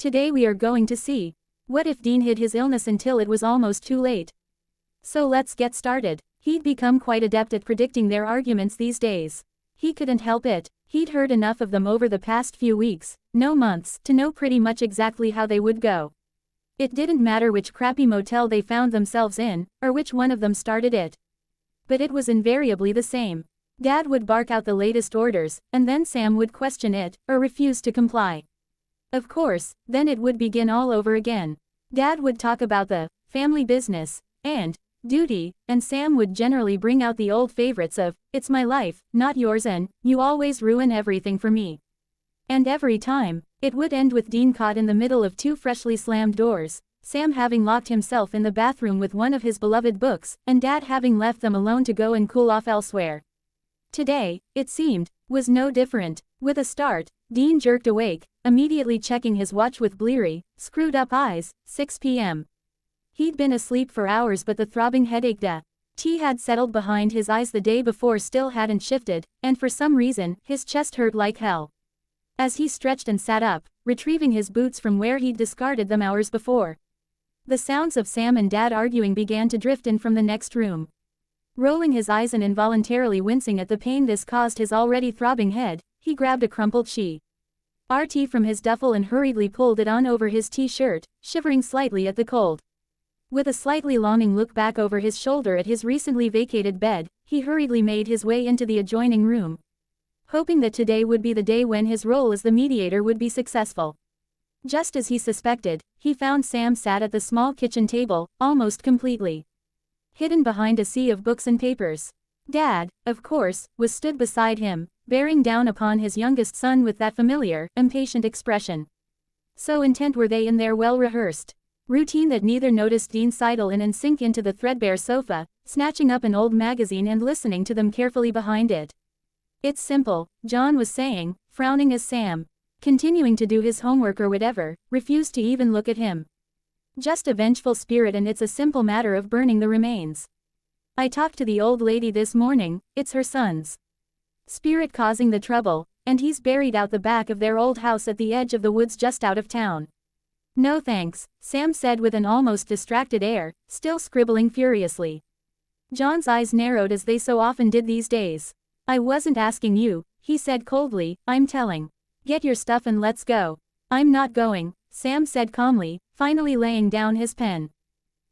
Today we are going to see. What if Dean hid his illness until it was almost too late? So let's get started. He'd become quite adept at predicting their arguments these days. He couldn't help it. He'd heard enough of them over the past few weeks, no months, to know pretty much exactly how they would go. It didn't matter which crappy motel they found themselves in, or which one of them started it. But it was invariably the same. Dad would bark out the latest orders, and then Sam would question it, or refuse to comply. Of course, then it would begin all over again. Dad would talk about the family business, and duty, and Sam would generally bring out the old favorites of, it's my life, not yours, and you always ruin everything for me. And every time, it would end with Dean caught in the middle of two freshly slammed doors, Sam having locked himself in the bathroom with one of his beloved books, and Dad having left them alone to go and cool off elsewhere. Today, it seemed, was no different. With a start, Dean jerked awake, immediately checking his watch with bleary, screwed-up eyes. 6 p.m. He'd been asleep for hours, but the throbbing headache had settled behind his eyes the day before still hadn't shifted, and for some reason, his chest hurt like hell. As he stretched and sat up, retrieving his boots from where he'd discarded them hours before, the sounds of Sam and Dad arguing began to drift in from the next room. Rolling his eyes and involuntarily wincing at the pain this caused his already throbbing head, he grabbed a crumpled RT from his duffel and hurriedly pulled it on over his t-shirt, shivering slightly at the cold. With a slightly longing look back over his shoulder at his recently vacated bed, he hurriedly made his way into the adjoining room, hoping that today would be the day when his role as the mediator would be successful. Just as he suspected, he found Sam sat at the small kitchen table, almost completely hidden behind a sea of books and papers. Dad, of course, was stood beside him, bearing down upon his youngest son with that familiar, impatient expression. So intent were they in their well-rehearsed routine that neither noticed Dean sidle in and sink into the threadbare sofa, snatching up an old magazine and listening to them carefully behind it. It's simple, John was saying, frowning as Sam, continuing to do his homework or whatever, refused to even look at him. Just a vengeful spirit, and it's a simple matter of burning the remains. I talked to the old lady this morning, it's her son's spirit causing the trouble, and he's buried out the back of their old house at the edge of the woods just out of town. No thanks, Sam said with an almost distracted air, still scribbling furiously. John's eyes narrowed as they so often did these days. I wasn't asking you, he said coldly, I'm telling. Get your stuff and let's go. I'm not going, Sam said calmly, finally laying down his pen.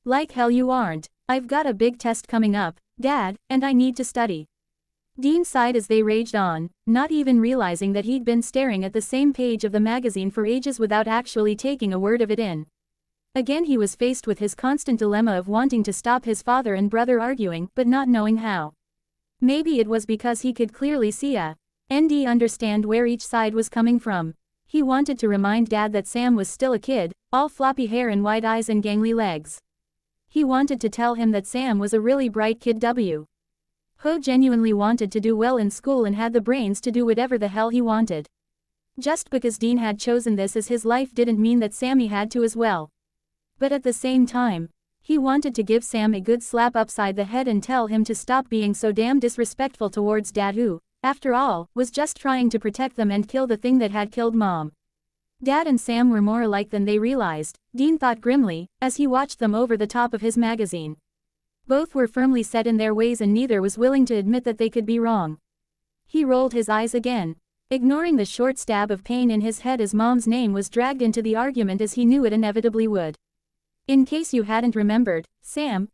Like hell you aren't. I've got a big test coming up, Dad, and I need to study. Dean sighed as they raged on, not even realizing that he'd been staring at the same page of the magazine for ages without actually taking a word of it in. Again he was faced with his constant dilemma of wanting to stop his father and brother arguing, but not knowing how. Maybe it was because he could clearly see understand where each side was coming from. He wanted to remind Dad that Sam was still a kid, all floppy hair and wide eyes and gangly legs. He wanted to tell him that Sam was a really bright kid who genuinely wanted to do well in school and had the brains to do whatever the hell he wanted. Just because Dean had chosen this as his life didn't mean that Sammy had to as well. But at the same time, he wanted to give Sam a good slap upside the head and tell him to stop being so damn disrespectful towards Dad, who, after all, was just trying to protect them and kill the thing that had killed Mom. Dad and Sam were more alike than they realized, Dean thought grimly, as he watched them over the top of his magazine. Both were firmly set in their ways and neither was willing to admit that they could be wrong. He rolled his eyes again, ignoring the short stab of pain in his head as Mom's name was dragged into the argument as he knew it inevitably would. In case you hadn't remembered, Sam,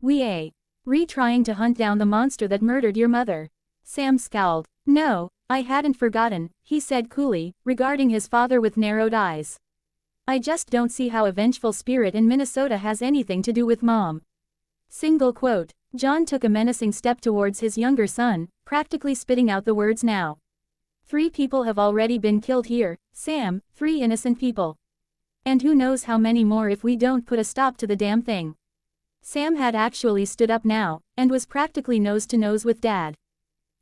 trying to hunt down the monster that murdered your mother. Sam scowled. No, I hadn't forgotten, he said coolly, regarding his father with narrowed eyes. I just don't see how a vengeful spirit in Minnesota has anything to do with Mom. Single quote. John took a menacing step towards his younger son, practically spitting out the words now. 3 people have already been killed here, Sam, 3 innocent people. And who knows how many more if we don't put a stop to the damn thing. Sam had actually stood up now, and was practically nose to nose with Dad.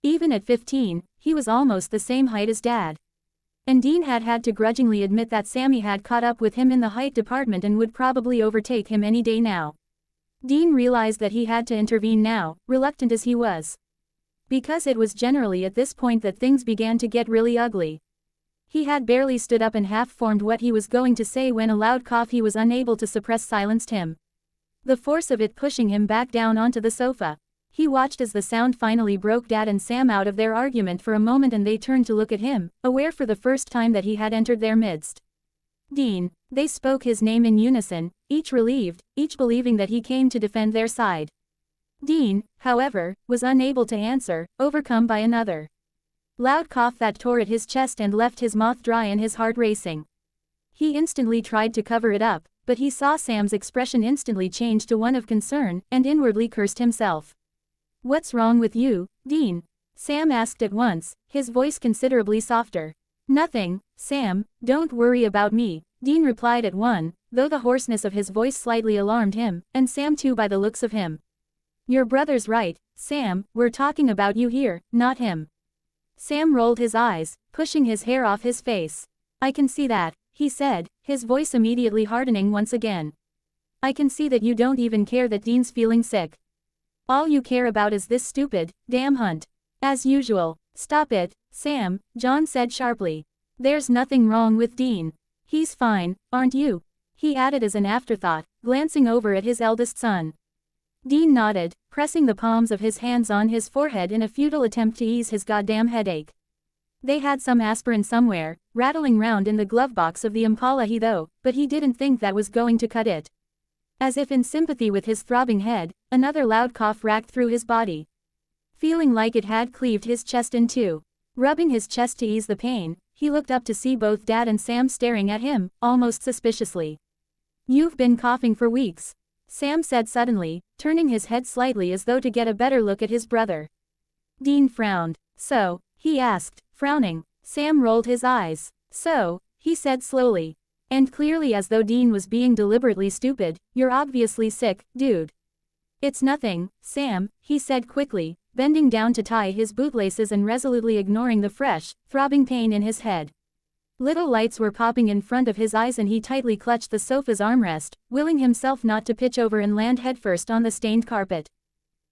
Even at 15, he was almost the same height as Dad. And Dean had to grudgingly admit that Sammy had caught up with him in the height department and would probably overtake him any day now. Dean realized that he had to intervene now, reluctant as he was. Because it was generally at this point that things began to get really ugly. He had barely stood up and half-formed what he was going to say when a loud cough he was unable to suppress silenced him. The force of it pushing him back down onto the sofa. He watched as the sound finally broke Dad and Sam out of their argument for a moment, and they turned to look at him, aware for the first time that he had entered their midst. Dean. They spoke his name in unison, each relieved, each believing that he came to defend their side. Dean, however, was unable to answer, overcome by another loud cough that tore at his chest and left his mouth dry and his heart racing. He instantly tried to cover it up, but he saw Sam's expression instantly change to one of concern, and inwardly cursed himself. "What's wrong with you, Dean?" Sam asked at once, his voice considerably softer. "Nothing, Sam, don't worry about me," Dean replied at once, though the hoarseness of his voice slightly alarmed him, and Sam too by the looks of him. "Your brother's right, Sam, we're talking about you here, not him." Sam rolled his eyes, pushing his hair off his face. "I can see that," he said, his voice immediately hardening once again. "I can see that you don't even care that Dean's feeling sick. All you care about is this stupid, damn hunt. As usual." "Stop it, Sam," John said sharply. "There's nothing wrong with Dean. He's fine, aren't you?" he added as an afterthought, glancing over at his eldest son. Dean nodded, pressing the palms of his hands on his forehead in a futile attempt to ease his goddamn headache. They had some aspirin somewhere, rattling round in the glove box of the Impala but he didn't think that was going to cut it. As if in sympathy with his throbbing head, another loud cough racked through his body. Feeling like it had cleaved his chest in two. Rubbing his chest to ease the pain, he looked up to see both Dad and Sam staring at him, almost suspiciously. "You've been coughing for weeks," Sam said suddenly, turning his head slightly as though to get a better look at his brother. Dean frowned. "So?" he asked, frowning. Sam rolled his eyes. "So," he said slowly, and clearly as though Dean was being deliberately stupid, "you're obviously sick, dude." "It's nothing, Sam," he said quickly, bending down to tie his bootlaces and resolutely ignoring the fresh, throbbing pain in his head. Little lights were popping in front of his eyes and he tightly clutched the sofa's armrest, willing himself not to pitch over and land headfirst on the stained carpet.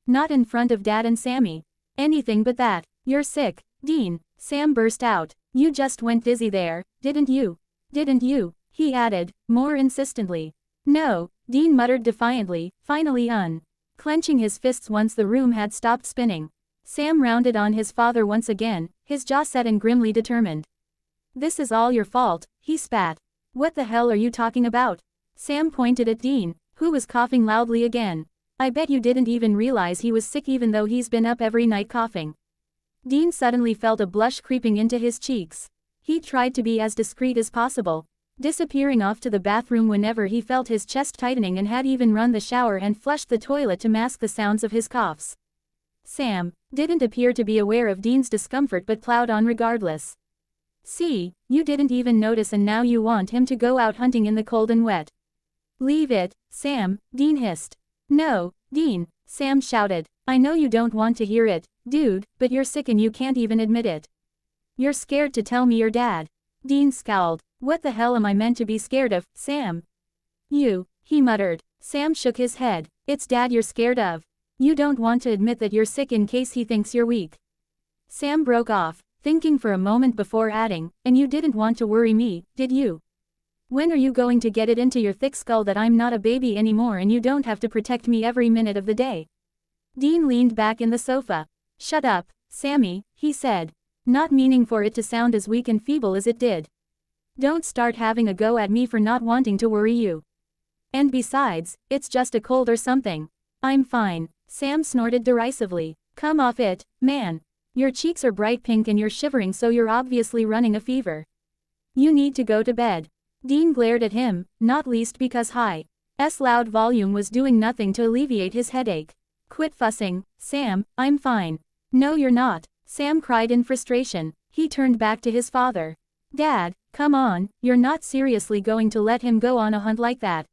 "Not in front of Dad and Sammy. Anything but that. You're sick, Dean," Sam burst out. "You just went dizzy there, didn't you? Didn't you?" he added, more insistently. "No," Dean muttered defiantly, finally clenching his fists once the room had stopped spinning. Sam rounded on his father once again, his jaw set and grimly determined. "This is all your fault," he spat. "What the hell are you talking about?" Sam pointed at Dean, who was coughing loudly again. "I bet you didn't even realize he was sick even though he's been up every night coughing." Dean suddenly felt a blush creeping into his cheeks. He tried to be as discreet as possible, disappearing off to the bathroom whenever he felt his chest tightening and had even run the shower and flushed the toilet to mask the sounds of his coughs. Sam didn't appear to be aware of Dean's discomfort but plowed on regardless. "See, you didn't even notice and now you want him to go out hunting in the cold and wet." "Leave it, Sam," Dean hissed. "No, Dean," Sam shouted. "I know you don't want to hear it, dude, but you're sick and you can't even admit it. You're scared to tell me your dad." Dean scowled. "What the hell am I meant to be scared of, Sam?" "You," he muttered. Sam shook his head. "It's Dad you're scared of. You don't want to admit that you're sick in case he thinks you're weak." Sam broke off, thinking for a moment before adding, "And you didn't want to worry me, did you? When are you going to get it into your thick skull that I'm not a baby anymore and you don't have to protect me every minute of the day?" Dean leaned back in the sofa. "Shut up, Sammy," he said, not meaning for it to sound as weak and feeble as it did. "Don't start having a go at me for not wanting to worry you. And besides, it's just a cold or something. I'm fine." Sam snorted derisively. "Come off it, man. Your cheeks are bright pink and you're shivering so you're obviously running a fever. You need to go to bed." Dean glared at him, not least because his loud volume was doing nothing to alleviate his headache. "Quit fussing, Sam, I'm fine." "No you're not," Sam cried in frustration. He turned back to his father. "Dad, come on, you're not seriously going to let him go on a hunt like that?"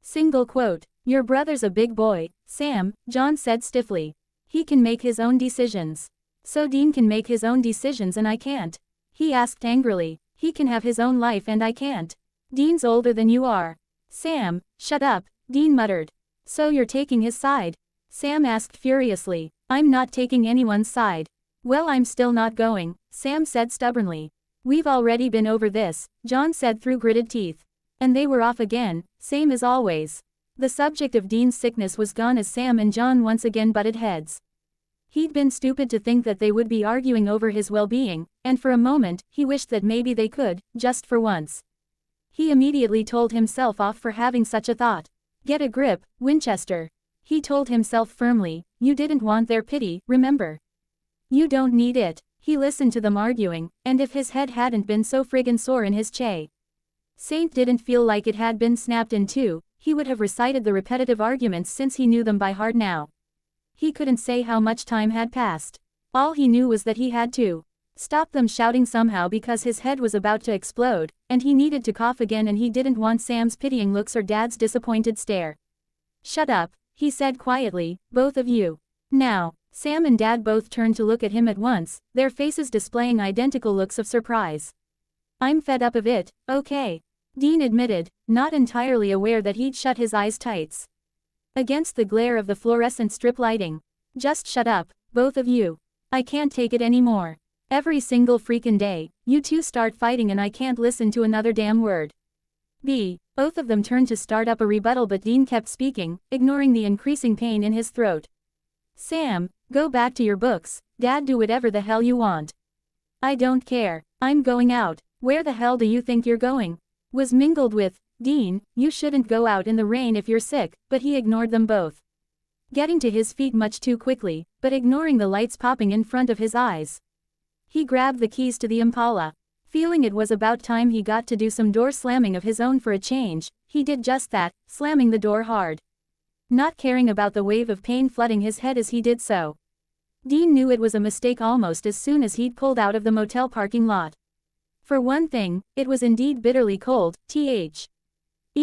Single quote. "Your brother's a big boy, Sam," John said stiffly. "He can make his own decisions." "So Dean can make his own decisions and I can't?" he asked angrily. "He can have his own life and I can't. Dean's older than you are." "Sam, shut up," Dean muttered. "So you're taking his side?" Sam asked furiously. "I'm not taking anyone's side." "Well I'm still not going," Sam said stubbornly. We've already been over this, John said through gritted teeth. And they were off again, same as always. The subject of Dean's sickness was gone as Sam and John once again butted heads. He'd been stupid to think that they would be arguing over his well-being, and for a moment, he wished that maybe they could, just for once. He immediately told himself off for having such a thought. Get a grip, Winchester. He told himself firmly, you didn't want their pity, remember? You don't need it. He listened to them arguing, and if his head hadn't been so friggin' sore in his Saint didn't feel like it had been snapped in two, he would have recited the repetitive arguments since he knew them by heart now. He couldn't say how much time had passed. All he knew was that he had to stop them shouting somehow because his head was about to explode, and he needed to cough again and he didn't want Sam's pitying looks or Dad's disappointed stare. Shut up, he said quietly, both of you. Now. Sam and Dad both turned to look at him at once, their faces displaying identical looks of surprise. I'm fed up of it, okay. Dean admitted, not entirely aware that he'd shut his eyes tight against the glare of the fluorescent strip lighting. Just shut up, both of you. I can't take it anymore. Every single freaking day, you two start fighting and I can't listen to another damn word. Both of them turned to start up a rebuttal but Dean kept speaking, ignoring the increasing pain in his throat. Sam, go back to your books, Dad, do whatever the hell you want. I don't care, I'm going out. Where the hell do you think you're going? Was mingled with, Dean, you shouldn't go out in the rain if you're sick, but he ignored them both. Getting to his feet much too quickly, but ignoring the lights popping in front of his eyes. He grabbed the keys to the Impala. Feeling it was about time he got to do some door slamming of his own for a change, he did just that, slamming the door hard. Not caring about the wave of pain flooding his head as he did so. Dean knew it was a mistake almost as soon as he'd pulled out of the motel parking lot. For one thing, it was indeed bitterly cold,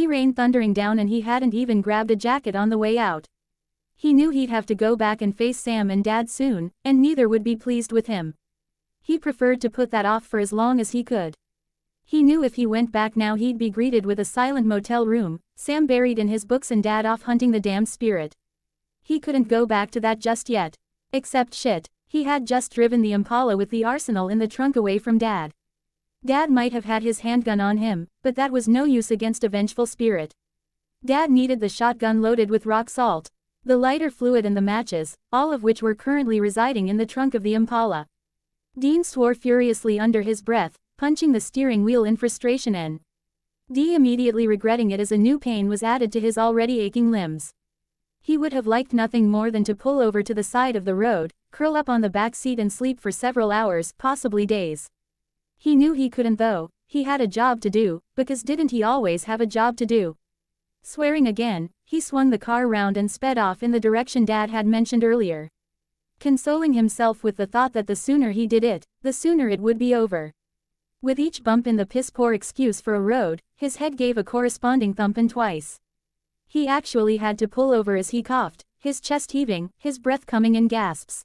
rain thundering down and he hadn't even grabbed a jacket on the way out. He knew he'd have to go back and face Sam and Dad soon, and neither would be pleased with him. He preferred to put that off for as long as he could. He knew if he went back now he'd be greeted with a silent motel room, Sam buried in his books and Dad off hunting the damned spirit. He couldn't go back to that just yet. Except shit, he had just driven the Impala with the arsenal in the trunk away from Dad. Dad might have had his handgun on him, but that was no use against a vengeful spirit. Dad needed the shotgun loaded with rock salt, the lighter fluid and the matches, all of which were currently residing in the trunk of the Impala. Dean swore furiously under his breath, punching the steering wheel in frustration and immediately regretting it as a new pain was added to his already aching limbs. He would have liked nothing more than to pull over to the side of the road, curl up on the back seat and sleep for several hours, possibly days. He knew he couldn't though, he had a job to do, because didn't he always have a job to do? Swearing again, he swung the car round and sped off in the direction Dad had mentioned earlier. Consoling himself with the thought that the sooner he did it, the sooner it would be over. With each bump in the piss-poor excuse for a road, his head gave a corresponding thump and twice. He actually had to pull over as he coughed, his chest heaving, his breath coming in gasps.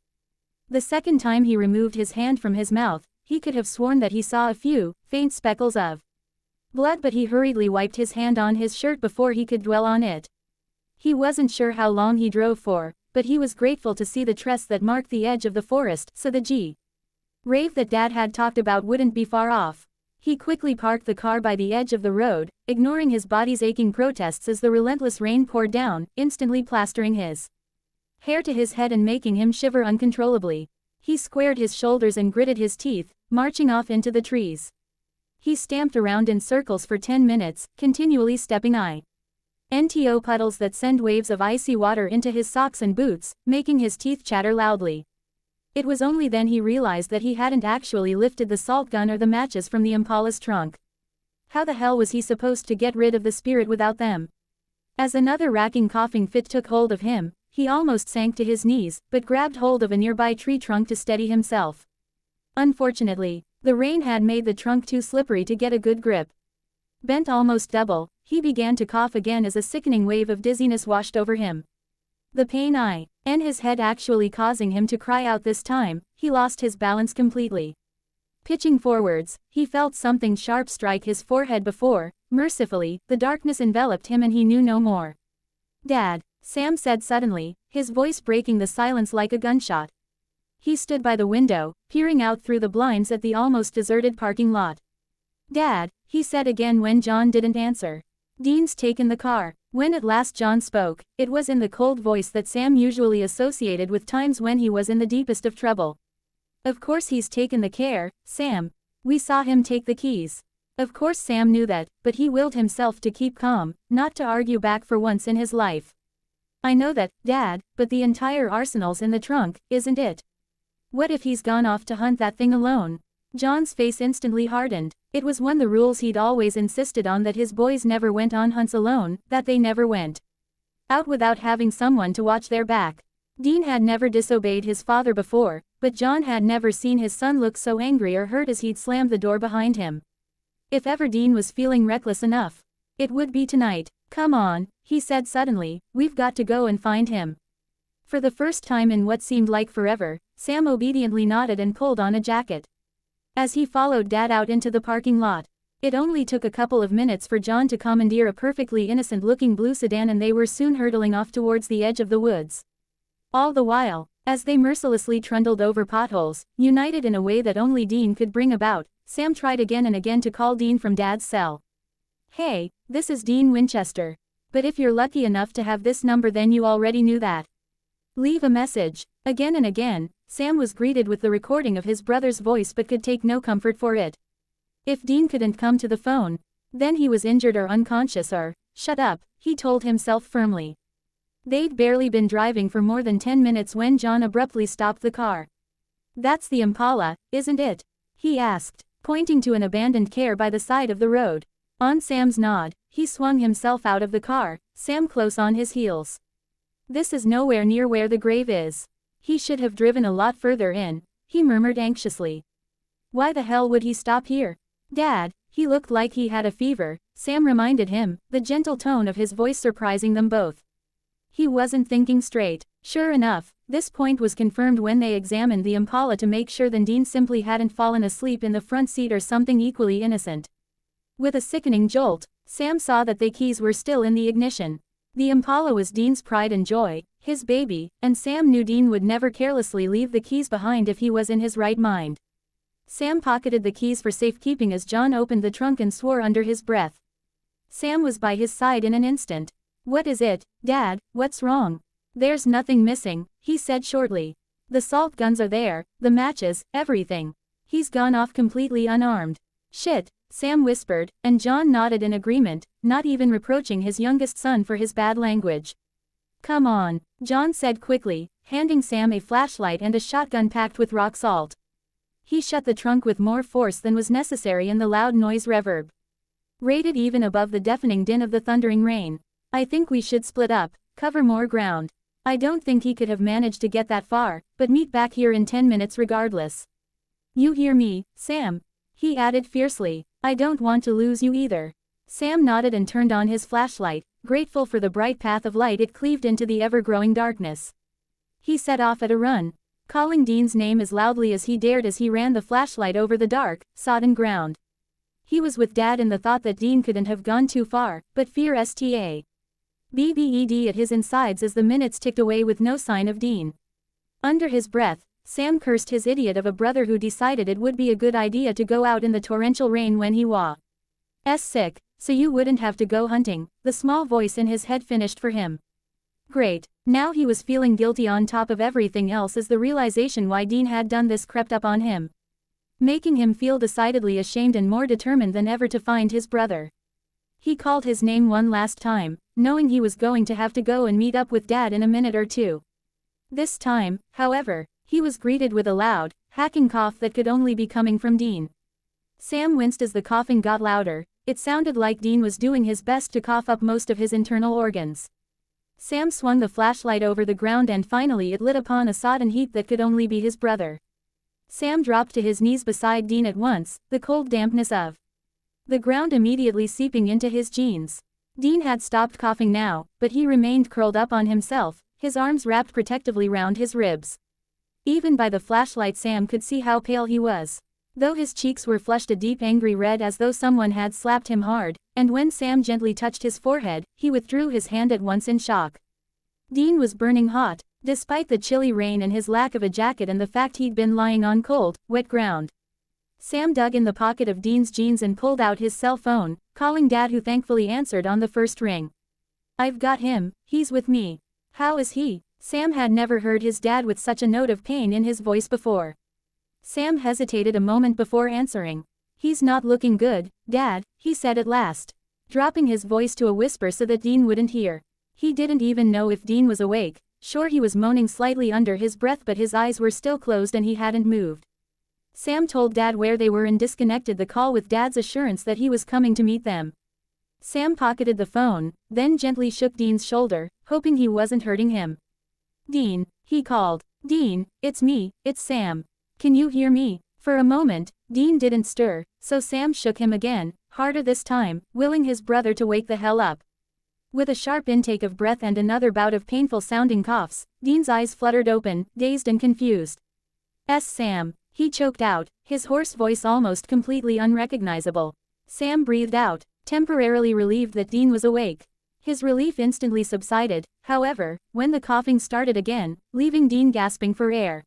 The second time he removed his hand from his mouth, he could have sworn that he saw a few, faint speckles of blood but he hurriedly wiped his hand on his shirt before he could dwell on it. He wasn't sure how long he drove for, but he was grateful to see the tress that marked the edge of the forest, so the rave that Dad had talked about wouldn't be far off. He quickly parked the car by the edge of the road, ignoring his body's aching protests as the relentless rain poured down, instantly plastering his hair to his head and making him shiver uncontrollably. He squared his shoulders and gritted his teeth, marching off into the trees. He stamped around in circles for 10 minutes, continually stepping into puddles that send waves of icy water into his socks and boots, making his teeth chatter loudly. It was only then he realized that he hadn't actually lifted the salt gun or the matches from the Impala's trunk. How the hell was he supposed to get rid of the spirit without them? As another racking coughing fit took hold of him, he almost sank to his knees, but grabbed hold of a nearby tree trunk to steady himself. Unfortunately, the rain had made the trunk too slippery to get a good grip. Bent almost double, he began to cough again as a sickening wave of dizziness washed over him. The pain and his head actually causing him to cry out this time, he lost his balance completely. Pitching forwards, he felt something sharp strike his forehead before, mercifully, the darkness enveloped him and he knew no more. Dad, Sam said suddenly, his voice breaking the silence like a gunshot. He stood by the window, peering out through the blinds at the almost deserted parking lot. "Dad," he said again when John didn't answer. "Dean's taken the car." When at last John spoke, it was in the cold voice that Sam usually associated with times when he was in the deepest of trouble. "Of course he's taken the car, Sam. We saw him take the keys." Of course Sam knew that, but he willed himself to keep calm, not to argue back for once in his life. "I know that, Dad, but the entire arsenal's in the trunk, isn't it? What if he's gone off to hunt that thing alone?" John's face instantly hardened. It was one of the rules he'd always insisted on, that his boys never went on hunts alone, that they never went out without having someone to watch their back. Dean had never disobeyed his father before, but John had never seen his son look so angry or hurt as he'd slammed the door behind him. If ever Dean was feeling reckless enough, it would be tonight. "Come on," he said suddenly, "we've got to go and find him." For the first time in what seemed like forever, Sam obediently nodded and pulled on a jacket. As he followed Dad out into the parking lot, it only took a couple of minutes for John to commandeer a perfectly innocent-looking blue sedan, and they were soon hurtling off towards the edge of the woods. All the while, as they mercilessly trundled over potholes, united in a way that only Dean could bring about, Sam tried again and again to call Dean from Dad's cell. "Hey, this is Dean Winchester. But if you're lucky enough to have this number, then you already knew that. Leave a message." Again and again, Sam was greeted with the recording of his brother's voice but could take no comfort for it. If Dean couldn't come to the phone, then he was injured or unconscious or, "Shut up," he told himself firmly. They'd barely been driving for more than 10 minutes when John abruptly stopped the car. "That's the Impala, isn't it?" he asked, pointing to an abandoned car by the side of the road. On Sam's nod, he swung himself out of the car, Sam close on his heels. "This is nowhere near where the grave is. He should have driven a lot further in," he murmured anxiously. "Why the hell would he stop here?" "Dad, he looked like he had a fever," Sam reminded him, the gentle tone of his voice surprising them both. He wasn't thinking straight. Sure enough, this point was confirmed when they examined the Impala to make sure that Dean simply hadn't fallen asleep in the front seat or something equally innocent. With a sickening jolt, Sam saw that the keys were still in the ignition. The Impala was Dean's pride and joy, his baby, and Sam knew Dean would never carelessly leave the keys behind if he was in his right mind. Sam pocketed the keys for safekeeping as John opened the trunk and swore under his breath. Sam was by his side in an instant. "What is it, Dad? What's wrong?" "There's nothing missing," he said shortly. "The salt guns are there, the matches, everything. He's gone off completely unarmed." "Shit," Sam whispered, and John nodded in agreement, not even reproaching his youngest son for his bad language. "Come on," John said quickly, handing Sam a flashlight and a shotgun packed with rock salt. He shut the trunk with more force than was necessary, and the loud noise reverb rated even above the deafening din of the thundering rain. "I think we should split up, cover more ground. I don't think he could have managed to get that far, but meet back here in 10 minutes regardless. You hear me, Sam?" he added fiercely. "I don't want to lose you either." Sam nodded and turned on his flashlight, grateful for the bright path of light it cleaved into the ever-growing darkness. He set off at a run, calling Dean's name as loudly as he dared as he ran the flashlight over the dark, sodden ground. He was with Dad in the thought that Dean couldn't have gone too far, but fear sta. BBED at his insides as the minutes ticked away with no sign of Dean. Under his breath, Sam cursed his idiot of a brother who decided it would be a good idea to go out in the torrential rain when he was sick, so you wouldn't have to go hunting, the small voice in his head finished for him. Great. Now he was feeling guilty on top of everything else as the realization why Dean had done this crept up on him, making him feel decidedly ashamed and more determined than ever to find his brother. He called his name one last time, knowing he was going to have to go and meet up with Dad in a minute or two. This time, however, he was greeted with a loud, hacking cough that could only be coming from Dean. Sam winced as the coughing got louder. It sounded like Dean was doing his best to cough up most of his internal organs. Sam swung the flashlight over the ground and finally it lit upon a sodden heap that could only be his brother. Sam dropped to his knees beside Dean at once, the cold dampness of the ground immediately seeping into his jeans. Dean had stopped coughing now, but he remained curled up on himself, his arms wrapped protectively round his ribs. Even by the flashlight Sam could see how pale he was, though his cheeks were flushed a deep angry red as though someone had slapped him hard, and when Sam gently touched his forehead, he withdrew his hand at once in shock. Dean was burning hot, Despite the chilly rain and his lack of a jacket and the fact he'd been lying on cold, wet ground. Sam dug in the pocket of Dean's jeans and pulled out his cell phone, calling Dad, who thankfully answered on the first ring. "I've got him, he's with me." "How is he?" Sam had never heard his dad with such a note of pain in his voice before. Sam hesitated a moment before answering. "He's not looking good, Dad," he said at last, dropping his voice to a whisper so that Dean wouldn't hear. He didn't even know if Dean was awake. Sure, he was moaning slightly under his breath, but his eyes were still closed and he hadn't moved. Sam told Dad where they were and disconnected the call with Dad's assurance that he was coming to meet them. Sam pocketed the phone, then gently shook Dean's shoulder, hoping he wasn't hurting him. "Dean," he called. "Dean, it's me, it's Sam. Can you hear me?" For a moment, Dean didn't stir, so Sam shook him again, harder this time, willing his brother to wake the hell up. With a sharp intake of breath and another bout of painful-sounding coughs, Dean's eyes fluttered open, dazed and confused. Sam," he choked out, his hoarse voice almost completely unrecognizable. Sam breathed out, temporarily relieved that Dean was awake. His relief instantly subsided, however, when the coughing started again, leaving Dean gasping for air.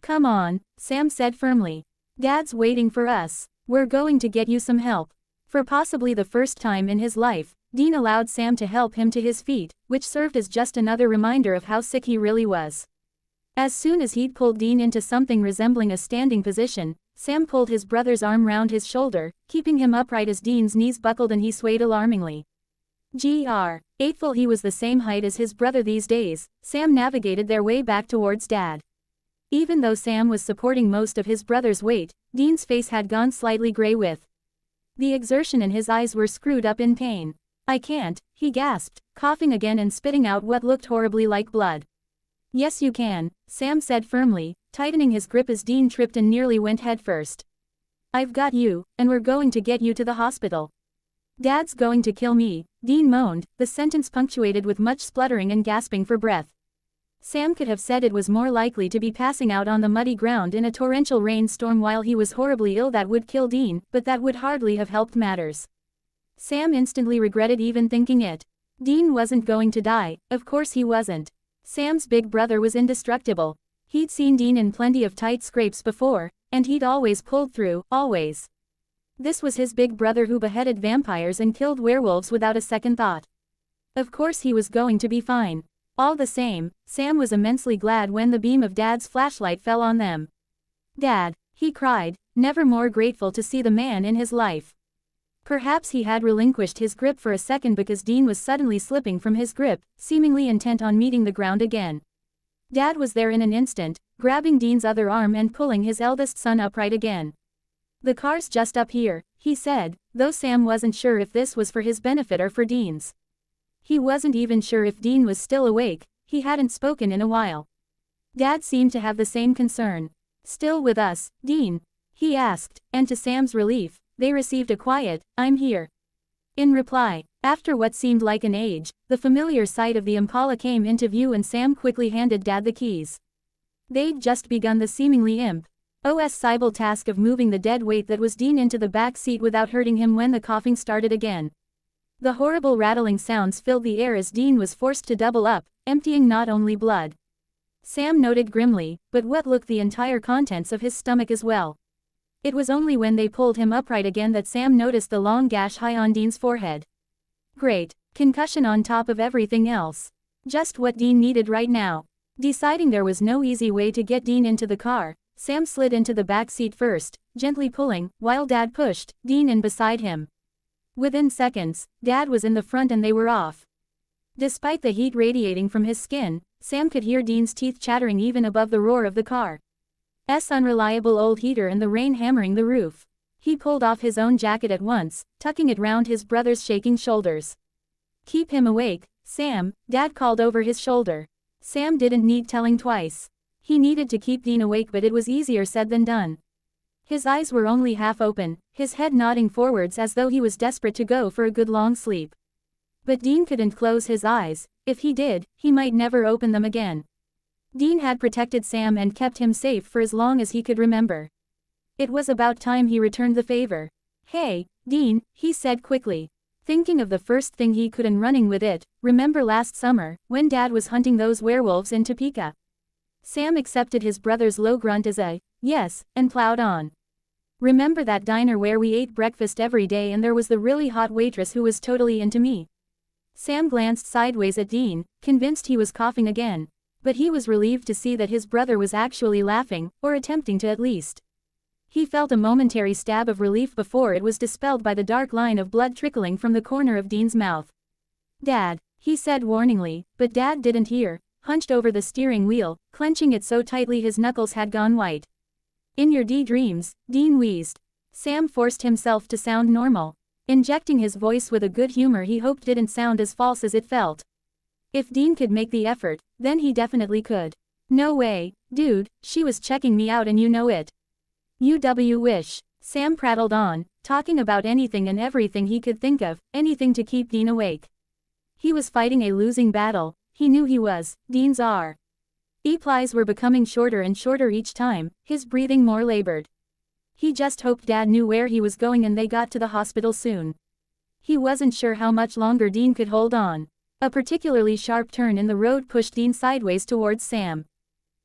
"Come on," Sam said firmly. "Dad's waiting for us. We're going to get you some help." For possibly the first time in his life, Dean allowed Sam to help him to his feet, which served as just another reminder of how sick he really was. As soon as he'd pulled Dean into something resembling a standing position, Sam pulled his brother's arm round his shoulder, keeping him upright as Dean's knees buckled and he swayed alarmingly. Eightful he was the same height as his brother these days, Sam navigated their way back towards Dad. Even though Sam was supporting most of his brother's weight, Dean's face had gone slightly gray with the exertion and his eyes were screwed up in pain. "I can't," he gasped, coughing again and spitting out what looked horribly like blood. "Yes you can," Sam said firmly, tightening his grip as Dean tripped and nearly went headfirst. "I've got you, and we're going to get you to the hospital." "Dad's going to kill me," Dean moaned, the sentence punctuated with much spluttering and gasping for breath. Sam could have said it was more likely to be passing out on the muddy ground in a torrential rainstorm while he was horribly ill that would kill Dean, but that would hardly have helped matters. Sam instantly regretted even thinking it. Dean wasn't going to die, of course he wasn't. Sam's big brother was indestructible. He'd seen Dean in plenty of tight scrapes before, and he'd always pulled through, always. This was his big brother who beheaded vampires and killed werewolves without a second thought. Of course he was going to be fine. All the same, Sam was immensely glad when the beam of Dad's flashlight fell on them. "Dad," he cried, never more grateful to see the man in his life. Perhaps he had relinquished his grip for a second because Dean was suddenly slipping from his grip, seemingly intent on meeting the ground again. Dad was there in an instant, grabbing Dean's other arm and pulling his eldest son upright again. "The car's just up here," he said, though Sam wasn't sure if this was for his benefit or for Dean's. He wasn't even sure if Dean was still awake, he hadn't spoken in a while. Dad seemed to have the same concern. "Still with us, Dean?" he asked, and to Sam's relief, they received a quiet, "I'm here." In reply, after what seemed like an age, the familiar sight of the Impala came into view and Sam quickly handed Dad the keys. They'd just begun the seemingly impossible task of moving the dead weight that was Dean into the back seat without hurting him when the coughing started again. The horrible rattling sounds filled the air as Dean was forced to double up, emptying not only blood. Sam noted grimly, but what looked the entire contents of his stomach as well. It was only when they pulled him upright again that Sam noticed the long gash high on Dean's forehead. Great. Concussion on top of everything else. Just what Dean needed right now. Deciding there was no easy way to get Dean into the car, Sam slid into the back seat first, gently pulling, while Dad pushed Dean in beside him. Within seconds, Dad was in the front and they were off. Despite the heat radiating from his skin, Sam could hear Dean's teeth chattering even above the roar of the car's unreliable old heater and the rain hammering the roof. He pulled off his own jacket at once, tucking it round his brother's shaking shoulders. "Keep him awake, Sam," Dad called over his shoulder. Sam didn't need telling twice. He needed to keep Dean awake, but it was easier said than done. His eyes were only half open, his head nodding forwards as though he was desperate to go for a good long sleep. But Dean couldn't close his eyes. If he did, he might never open them again. Dean had protected Sam and kept him safe for as long as he could remember. It was about time he returned the favor. "Hey, Dean," he said quickly. Thinking of the first thing he could and running with it. Remember last summer, when Dad was hunting those werewolves in Topeka? Sam accepted his brother's low grunt as a yes, and plowed on. Remember that diner where we ate breakfast every day and there was the really hot waitress who was totally into me? Sam glanced sideways at Dean, convinced he was coughing again. But he was relieved to see that his brother was actually laughing, or attempting to at least. He felt a momentary stab of relief before it was dispelled by the dark line of blood trickling from the corner of Dean's mouth. "Dad," he said warningly, but Dad didn't hear, hunched over the steering wheel, clenching it so tightly his knuckles had gone white. "In your dreams," Dean wheezed. Sam forced himself to sound normal, injecting his voice with a good humor he hoped didn't sound as false as it felt. If Dean could make the effort, then he definitely could. "No way, dude, she was checking me out and you know it." "UW wish." Sam prattled on, talking about anything and everything he could think of, anything to keep Dean awake. He was fighting a losing battle, he knew he was. Dean's replies were becoming shorter and shorter each time, his breathing more labored. He just hoped Dad knew where he was going and they got to the hospital soon. He wasn't sure how much longer Dean could hold on. A particularly sharp turn in the road pushed Dean sideways towards Sam.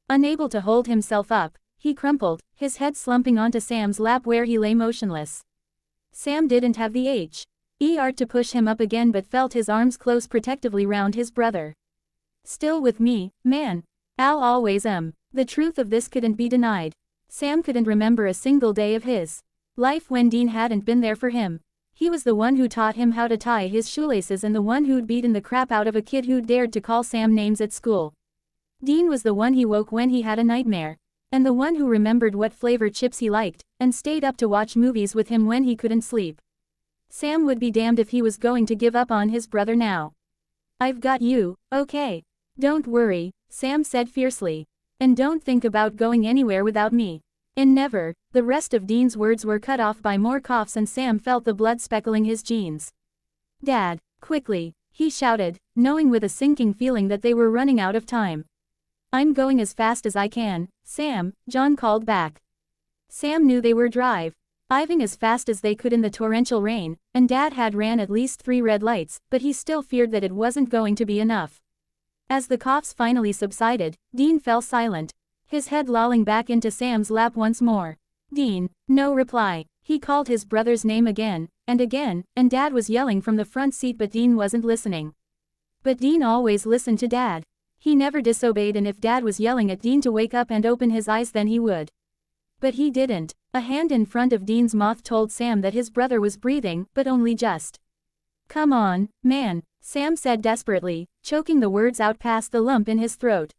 Unable to hold himself up, he crumpled, his head slumping onto Sam's lap where he lay motionless. Sam didn't have the heart to push him up again but felt his arms close protectively round his brother. "Still with me, man. I'll always am." The truth of this couldn't be denied. Sam couldn't remember a single day of his life when Dean hadn't been there for him. He was the one who taught him how to tie his shoelaces and the one who'd beaten the crap out of a kid who dared to call Sam names at school. Dean was the one he woke when he had a nightmare. And the one who remembered what flavor chips he liked, and stayed up to watch movies with him when he couldn't sleep. Sam would be damned if he was going to give up on his brother now. "I've got you, okay? Don't worry," Sam said fiercely. "And don't think about going anywhere without me." And never. The rest of Dean's words were cut off by more coughs and Sam felt the blood speckling his jeans. "Dad," quickly, he shouted, knowing with a sinking feeling that they were running out of time. "I'm going as fast as I can, Sam," John called back. Sam knew they were driving as fast as they could in the torrential rain, and Dad had ran at least 3 red lights, but he still feared that it wasn't going to be enough. As the coughs finally subsided, Dean fell silent, his head lolling back into Sam's lap once more. "Dean." No reply. He called his brother's name again, and Dad was yelling from the front seat but Dean wasn't listening. But Dean always listened to Dad. He never disobeyed and if Dad was yelling at Dean to wake up and open his eyes then he would. But he didn't. A hand in front of Dean's mouth told Sam that his brother was breathing, but only just. "Come on, man," Sam said desperately, choking the words out past the lump in his throat.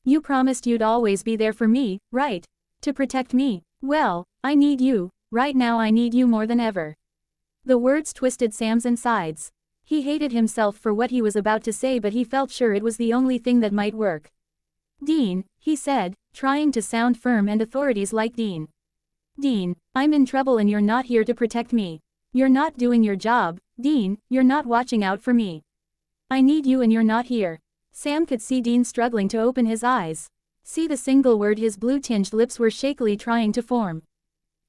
"You promised you'd always be there for me, right? To protect me. Well, I need you. Right now I need you more than ever." The words twisted Sam's insides. He hated himself for what he was about to say but he felt sure it was the only thing that might work. "Dean," he said, trying to sound firm and authorities like Dean. "Dean, I'm in trouble and you're not here to protect me. You're not doing your job, Dean, you're not watching out for me. I need you and you're not here." Sam could see Dean struggling to open his eyes. See the single word his blue-tinged lips were shakily trying to form.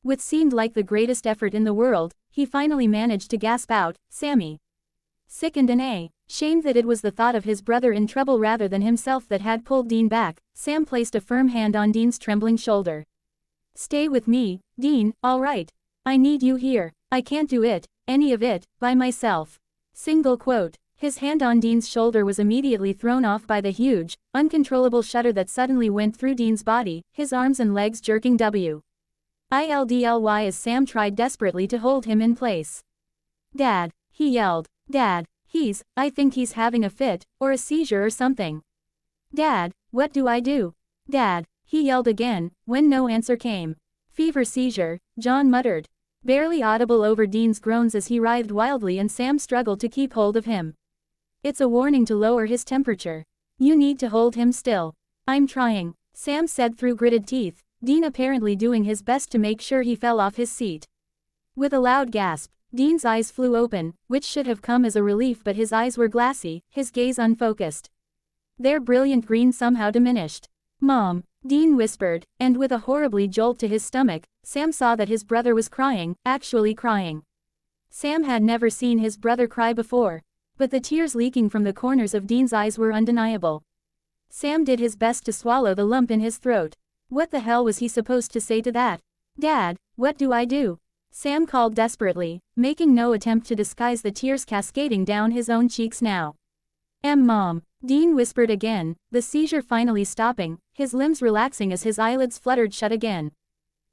With seemed like the greatest effort in the world, he finally managed to gasp out, "Sammy." Sickened and shamed that it was the thought of his brother in trouble rather than himself that had pulled Dean back, Sam placed a firm hand on Dean's trembling shoulder. "Stay with me, Dean, all right? I need you here. I can't do any of it, by myself." Single quote. His hand on Dean's shoulder was immediately thrown off by the huge, uncontrollable shudder that suddenly went through Dean's body, his arms and legs jerking wildly as Sam tried desperately to hold him in place. "Dad," he yelled. "Dad, I think he's having a fit, or a seizure or something. Dad, what do I do? Dad," he yelled again, when no answer came. "Fever seizure," John muttered. Barely audible over Dean's groans as he writhed wildly and Sam struggled to keep hold of him. "It's a warning to lower his temperature. You need to hold him still." "I'm trying," Sam said through gritted teeth, Dean apparently doing his best to make sure he fell off his seat. With a loud gasp, Dean's eyes flew open, which should have come as a relief but his eyes were glassy, his gaze unfocused. Their brilliant green somehow diminished. "Mom," Dean whispered, and with a horribly jolt to his stomach, Sam saw that his brother was crying, actually crying. Sam had never seen his brother cry before, but the tears leaking from the corners of Dean's eyes were undeniable. Sam did his best to swallow the lump in his throat. What the hell was he supposed to say to that? "Dad, what do I do?" Sam called desperately, making no attempt to disguise the tears cascading down his own cheeks now. Mom," Dean whispered again, the seizure finally stopping, his limbs relaxing as his eyelids fluttered shut again.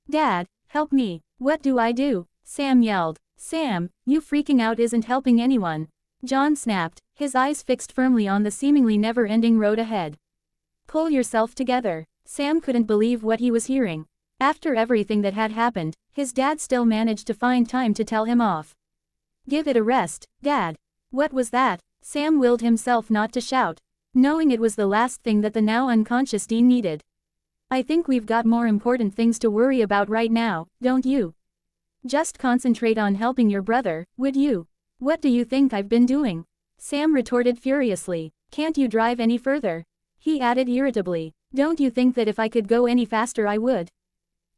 "Dad, help me, what do I do?" Sam yelled. "Sam, you freaking out isn't helping anyone," John snapped, his eyes fixed firmly on the seemingly never-ending road ahead. "Pull yourself together." Sam couldn't believe what he was hearing. After everything that had happened, his dad still managed to find time to tell him off. "Give it a rest, Dad." What was that? Sam willed himself not to shout, knowing it was the last thing that the now unconscious Dean needed. "I think we've got more important things to worry about right now, don't you? Just concentrate on helping your brother, would you?" "What do you think I've been doing?" Sam retorted furiously. "Can't you drive any further?" He added irritably. "Don't you think that if I could go any faster I would?"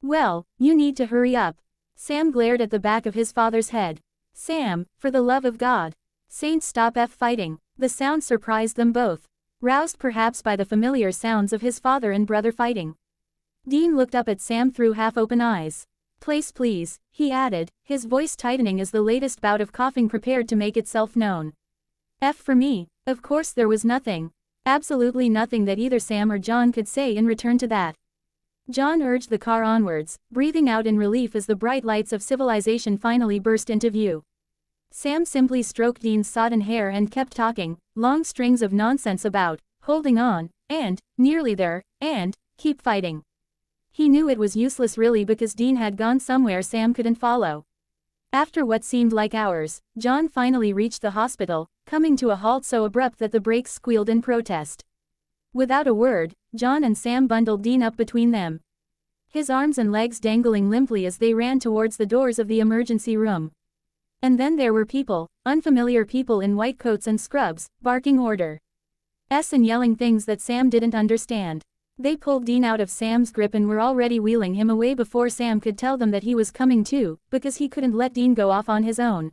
"Well, you need to hurry up." Sam glared at the back of his father's head. "Sam, for the love of God. Saints, stop fighting." The sound surprised them both, roused perhaps by the familiar sounds of his father and brother fighting. Dean looked up at Sam through half-open eyes. "Place please," he added, his voice tightening as the latest bout of coughing prepared to make itself known. For me." Of course there was nothing. Absolutely nothing that either Sam or John could say in return to that. John urged the car onwards, breathing out in relief as the bright lights of civilization finally burst into view. Sam simply stroked Dean's sodden hair and kept talking, long strings of nonsense about, holding on, and, nearly there, and, keep fighting. He knew it was useless really because Dean had gone somewhere Sam couldn't follow. After what seemed like hours, John finally reached the hospital, coming to a halt so abrupt that the brakes squealed in protest. Without a word, John and Sam bundled Dean up between them, his arms and legs dangling limply as they ran towards the doors of the emergency room. And then there were people, unfamiliar people in white coats and scrubs, barking orders and yelling things that Sam didn't understand. They pulled Dean out of Sam's grip and were already wheeling him away before Sam could tell them that he was coming too, because he couldn't let Dean go off on his own.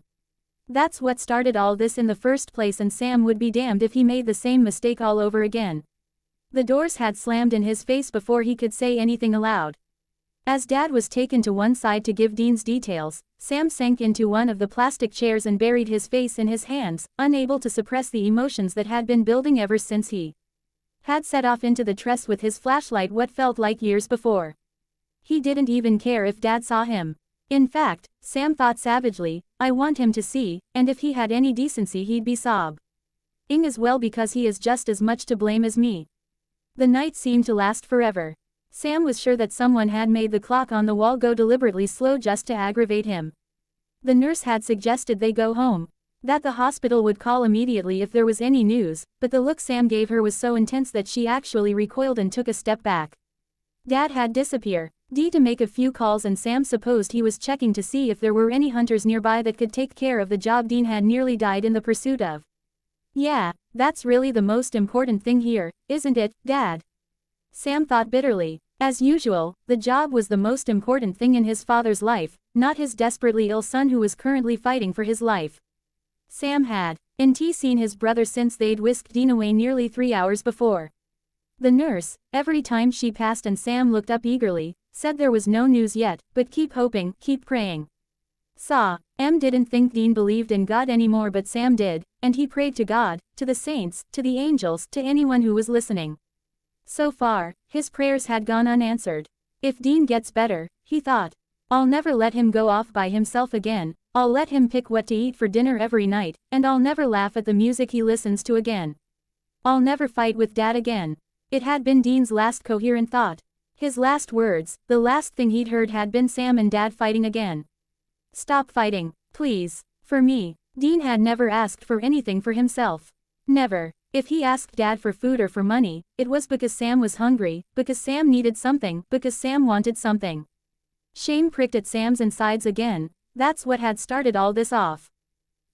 That's what started all this in the first place, and Sam would be damned if he made the same mistake all over again. The doors had slammed in his face before he could say anything aloud. As Dad was taken to one side to give Dean's details, Sam sank into one of the plastic chairs and buried his face in his hands, unable to suppress the emotions that had been building ever since he had set off into the tress with his flashlight what felt like years before. He didn't even care if Dad saw him. In fact, Sam thought savagely, "I want him to see, and if he had any decency he'd be sobbing as well because he is just as much to blame as me." The night seemed to last forever. Sam was sure that someone had made the clock on the wall go deliberately slow just to aggravate him. The nurse had suggested they go home, that the hospital would call immediately if there was any news, but the look Sam gave her was so intense that she actually recoiled and took a step back. Dad had disappeared. To make a few calls, and Sam supposed he was checking to see if there were any hunters nearby that could take care of the job Dean had nearly died in the pursuit of. "Yeah, that's really the most important thing here, isn't it, Dad?" Sam thought bitterly. As usual, the job was the most important thing in his father's life, not his desperately ill son who was currently fighting for his life. Sam hadn't seen his brother since they'd whisked Dean away nearly 3 hours before. The nurse, every time she passed and Sam looked up eagerly, said there was no news yet, but keep hoping, keep praying. Didn't think Dean believed in God anymore, but Sam did, and he prayed to God, to the saints, to the angels, to anyone who was listening. So far, his prayers had gone unanswered. If Dean gets better, he thought, I'll never let him go off by himself again, I'll let him pick what to eat for dinner every night, and I'll never laugh at the music he listens to again. I'll never fight with Dad again. It had been Dean's last coherent thought. His last words, the last thing he'd heard had been Sam and Dad fighting again. Stop fighting, please, for me. Dean had never asked for anything for himself. Never. If he asked Dad for food or for money, it was because Sam was hungry, because Sam needed something, because Sam wanted something. Shame pricked at Sam's insides again. That's what had started all this off.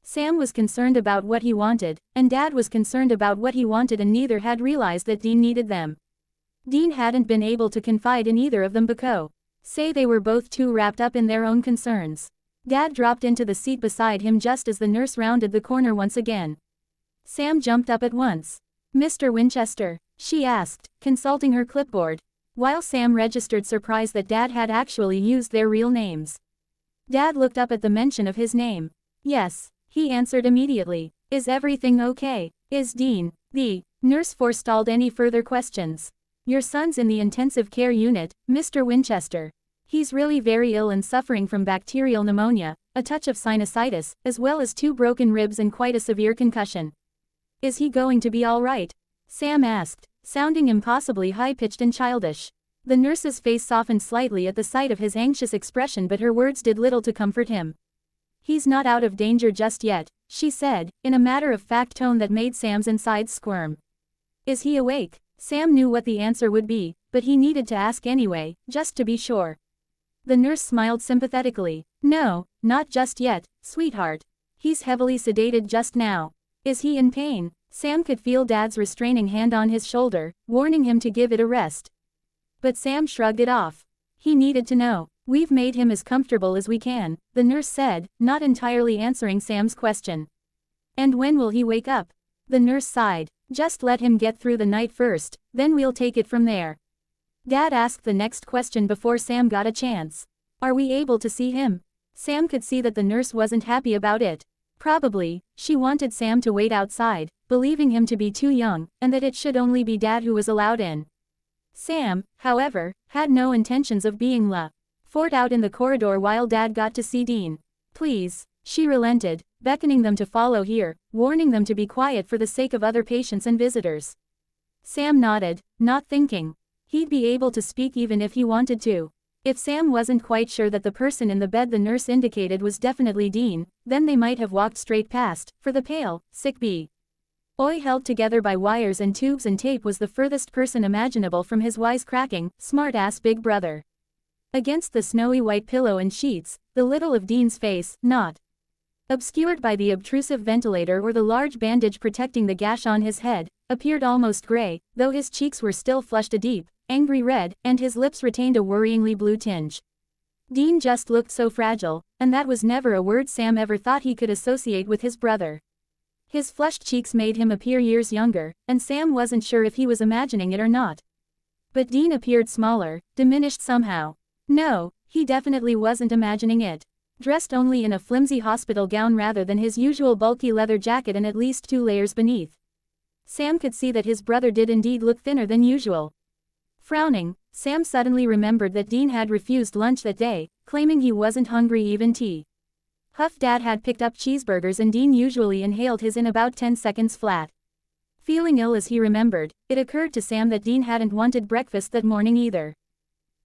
Sam was concerned about what he wanted, and Dad was concerned about what he wanted, and neither had realized that Dean needed them. Dean hadn't been able to confide in either of them because they were both too wrapped up in their own concerns. Dad dropped into the seat beside him just as the nurse rounded the corner once again. Sam jumped up at once. "Mr. Winchester?" she asked, consulting her clipboard, while Sam registered surprise that Dad had actually used their real names. Dad looked up at the mention of his name. "Yes," he answered immediately. "Is everything okay? Is Dean?" The nurse forestalled any further questions. "Your son's in the intensive care unit, Mr. Winchester. He's really very ill and suffering from bacterial pneumonia, a touch of sinusitis, as well as 2 broken ribs and quite a severe concussion." "Is he going to be all right?" Sam asked, sounding impossibly high-pitched and childish. The nurse's face softened slightly at the sight of his anxious expression, but her words did little to comfort him. "He's not out of danger just yet," she said, in a matter-of-fact tone that made Sam's insides squirm. "Is he awake?" Sam knew what the answer would be, but he needed to ask anyway, just to be sure. The nurse smiled sympathetically. "No, not just yet, sweetheart. He's heavily sedated just now." "Is he in pain?" Sam could feel Dad's restraining hand on his shoulder, warning him to give it a rest. But Sam shrugged it off. He needed to know. "We've made him as comfortable as we can," the nurse said, not entirely answering Sam's question. "And when will he wake up?" The nurse sighed. "Just let him get through the night first, then we'll take it from there." Dad asked the next question before Sam got a chance. "Are we able to see him?" Sam could see that the nurse wasn't happy about it. Probably, she wanted Sam to wait outside, believing him to be too young, and that it should only be Dad who was allowed in. Sam, however, had no intentions of being fought out in the corridor while Dad got to see Dean. "Please," she relented, beckoning them to follow here, warning them to be quiet for the sake of other patients and visitors. Sam nodded, not thinking. He'd be able to speak even if he wanted to. If Sam wasn't quite sure that the person in the bed the nurse indicated was definitely Dean, then they might have walked straight past, for the pale, sick boy held together by wires and tubes and tape was the furthest person imaginable from his wisecracking, smart-ass big brother. Against the snowy white pillow and sheets, the little of Dean's face, not obscured by the obtrusive ventilator or the large bandage protecting the gash on his head, appeared almost gray, though his cheeks were still flushed a deep, angry red, and his lips retained a worryingly blue tinge. Dean just looked so fragile, and that was never a word Sam ever thought he could associate with his brother. His flushed cheeks made him appear years younger, and Sam wasn't sure if he was imagining it or not. But Dean appeared smaller, diminished somehow. No, he definitely wasn't imagining it. Dressed only in a flimsy hospital gown rather than his usual bulky leather jacket and at least 2 layers beneath. Sam could see that his brother did indeed look thinner than usual. Frowning, Sam suddenly remembered that Dean had refused lunch that day, claiming he wasn't hungry even tea. Huff Dad had picked up cheeseburgers and Dean usually inhaled his in about 10 seconds flat. Feeling ill as he remembered, it occurred to Sam that Dean hadn't wanted breakfast that morning either.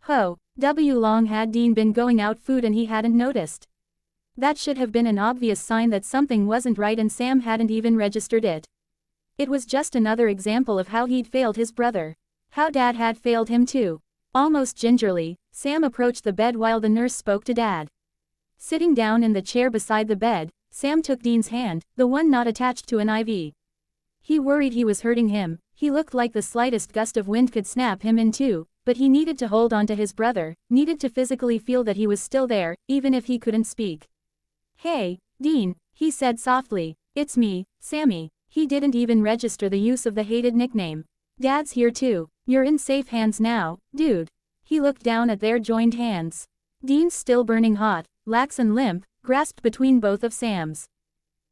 Long had Dean been going out food and he hadn't noticed? That should have been an obvious sign that something wasn't right and Sam hadn't even registered it. It was just another example of how he'd failed his brother. How Dad had failed him too. Almost gingerly, Sam approached the bed while the nurse spoke to Dad. Sitting down in the chair beside the bed, Sam took Dean's hand, the one not attached to an IV. He worried he was hurting him. He looked like the slightest gust of wind could snap him in two, but he needed to hold on to his brother, needed to physically feel that he was still there, even if he couldn't speak. "Hey, Dean," he said softly. "It's me, Sammy." He didn't even register the use of the hated nickname. "Dad's here too. You're in safe hands now, dude." He looked down at their joined hands. Dean's still burning hot, lax and limp, grasped between both of Sam's.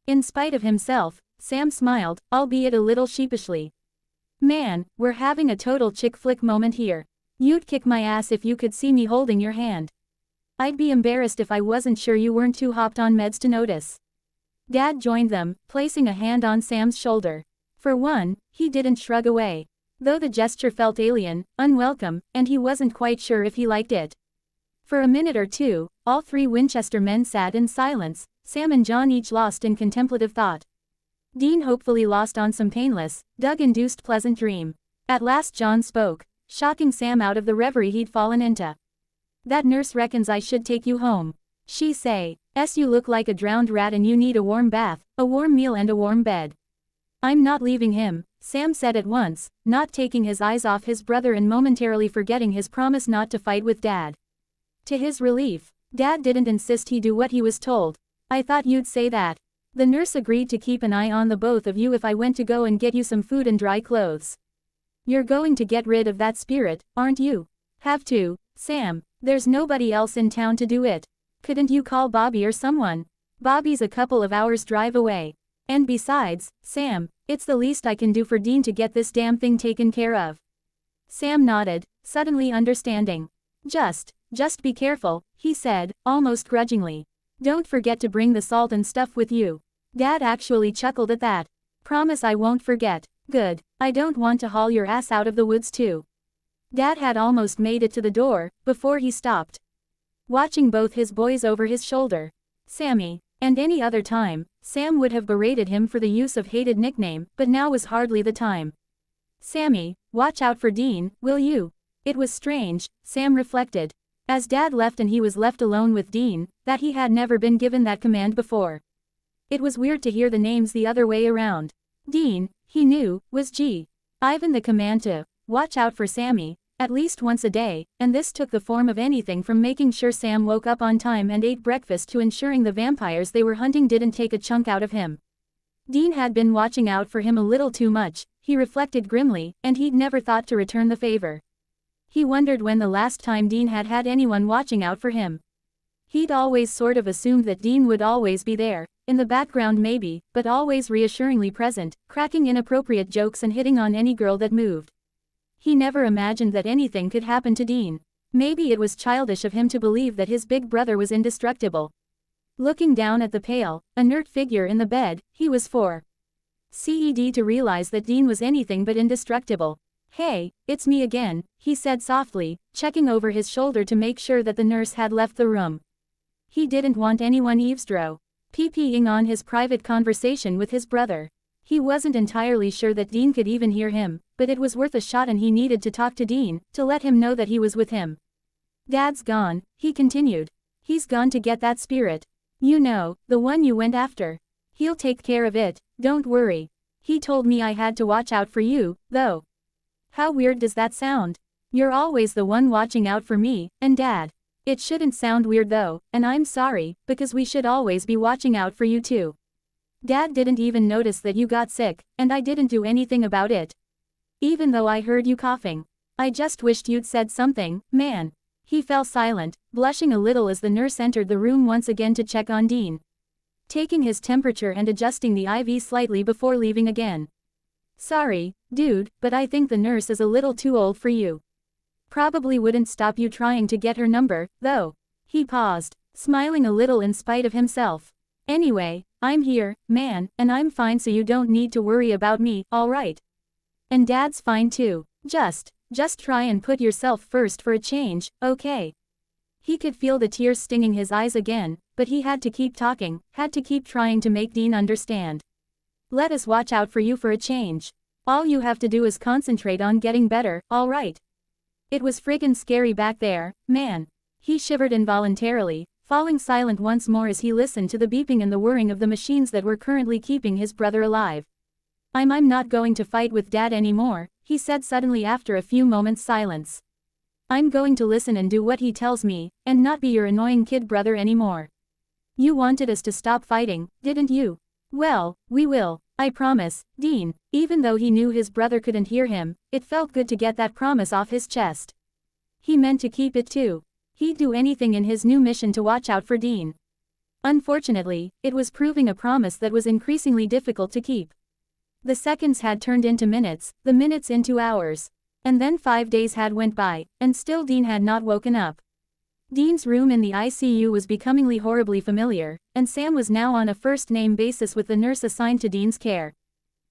In spite of himself, Sam smiled, albeit a little sheepishly. "Man, we're having a total chick flick moment here. You'd kick my ass if you could see me holding your hand. I'd be embarrassed if I wasn't sure you weren't too hopped on meds to notice." Dad joined them, placing a hand on Sam's shoulder. For one, he didn't shrug away. Though the gesture felt alien, unwelcome, and he wasn't quite sure if he liked it. For a minute or two, all 3 Winchester men sat in silence, Sam and John each lost in contemplative thought. Dean hopefully lost on some painless, drug-induced pleasant dream. At last John spoke, shocking Sam out of the reverie he'd fallen into. "That nurse reckons I should take you home. She say, you look like a drowned rat and you need a warm bath, a warm meal and a warm bed." "I'm not leaving him," Sam said at once, not taking his eyes off his brother and momentarily forgetting his promise not to fight with Dad. To his relief, Dad didn't insist he do what he was told. I thought you'd say that. The nurse agreed to keep an eye on the both of you if I went to go and get you some food and dry clothes. You're going to get rid of that spirit, aren't you? Have to, Sam. There's nobody else in town to do it. Couldn't you call Bobby or someone? Bobby's a couple of hours drive away. And besides, Sam, it's the least I can do for Dean to get this damn thing taken care of. Sam nodded, suddenly understanding. Just be careful, he said, almost grudgingly. Don't forget to bring the salt and stuff with you. Dad actually chuckled at that. Promise I won't forget. Good. I don't want to haul your ass out of the woods too. Dad had almost made it to the door, before he stopped. Watching both his boys over his shoulder. Sammy. And any other time, Sam would have berated him for the use of hated nickname, but now was hardly the time. Sammy, watch out for Dean, will you? It was strange, Sam reflected. As Dad left and he was left alone with Dean, that he had never been given that command before. It was weird to hear the names the other way around. Dean, he knew, was G. Ivan the command to watch out for Sammy, at least once a day, and this took the form of anything from making sure Sam woke up on time and ate breakfast to ensuring the vampires they were hunting didn't take a chunk out of him. Dean had been watching out for him a little too much, he reflected grimly, and he'd never thought to return the favor. He wondered when the last time Dean had had anyone watching out for him. He'd always sort of assumed that Dean would always be there, in the background maybe, but always reassuringly present, cracking inappropriate jokes and hitting on any girl that moved. He never imagined that anything could happen to Dean. Maybe it was childish of him to believe that his big brother was indestructible. Looking down at the pale, inert figure in the bed, he was CED to realize that Dean was anything but indestructible. Hey, it's me again, he said softly, checking over his shoulder to make sure that the nurse had left the room. He didn't want anyone eavesdropping on his private conversation with his brother. He wasn't entirely sure that Dean could even hear him, but it was worth a shot and he needed to talk to Dean, to let him know that he was with him. Dad's gone, he continued. He's gone to get that spirit. You know, the one you went after. He'll take care of it, don't worry. He told me I had to watch out for you, though. How weird does that sound? You're always the one watching out for me, and Dad. It shouldn't sound weird though, and I'm sorry, because we should always be watching out for you too. Dad didn't even notice that you got sick, and I didn't do anything about it. Even though I heard you coughing. I just wished you'd said something, man. He fell silent, blushing a little as the nurse entered the room once again to check on Dean. Taking his temperature and adjusting the IV slightly before leaving again. Sorry, dude, but I think the nurse is a little too old for you. Probably wouldn't stop you trying to get her number, though. He paused, smiling a little in spite of himself. Anyway, I'm here, man, and I'm fine so you don't need to worry about me, alright? And Dad's fine too. Just try and put yourself first for a change, okay? He could feel the tears stinging his eyes again, but he had to keep talking, had to keep trying to make Dean understand. Let us watch out for you for a change. All you have to do is concentrate on getting better, alright? It was friggin' scary back there, man. He shivered involuntarily, falling silent once more as he listened to the beeping and the whirring of the machines that were currently keeping his brother alive. I'm not going to fight with Dad anymore, he said suddenly after a few moments' silence. I'm going to listen and do what he tells me, and not be your annoying kid brother anymore. You wanted us to stop fighting, didn't you? Well, we will, I promise, Dean. Even though he knew his brother couldn't hear him, it felt good to get that promise off his chest. He meant to keep it too. He'd do anything in his new mission to watch out for Dean. Unfortunately, it was proving a promise that was increasingly difficult to keep. The seconds had turned into minutes, the minutes into hours. And then 5 days had went by, and still Dean had not woken up. Dean's room in the ICU was becomingly horribly familiar, and Sam was now on a first-name basis with the nurse assigned to Dean's care.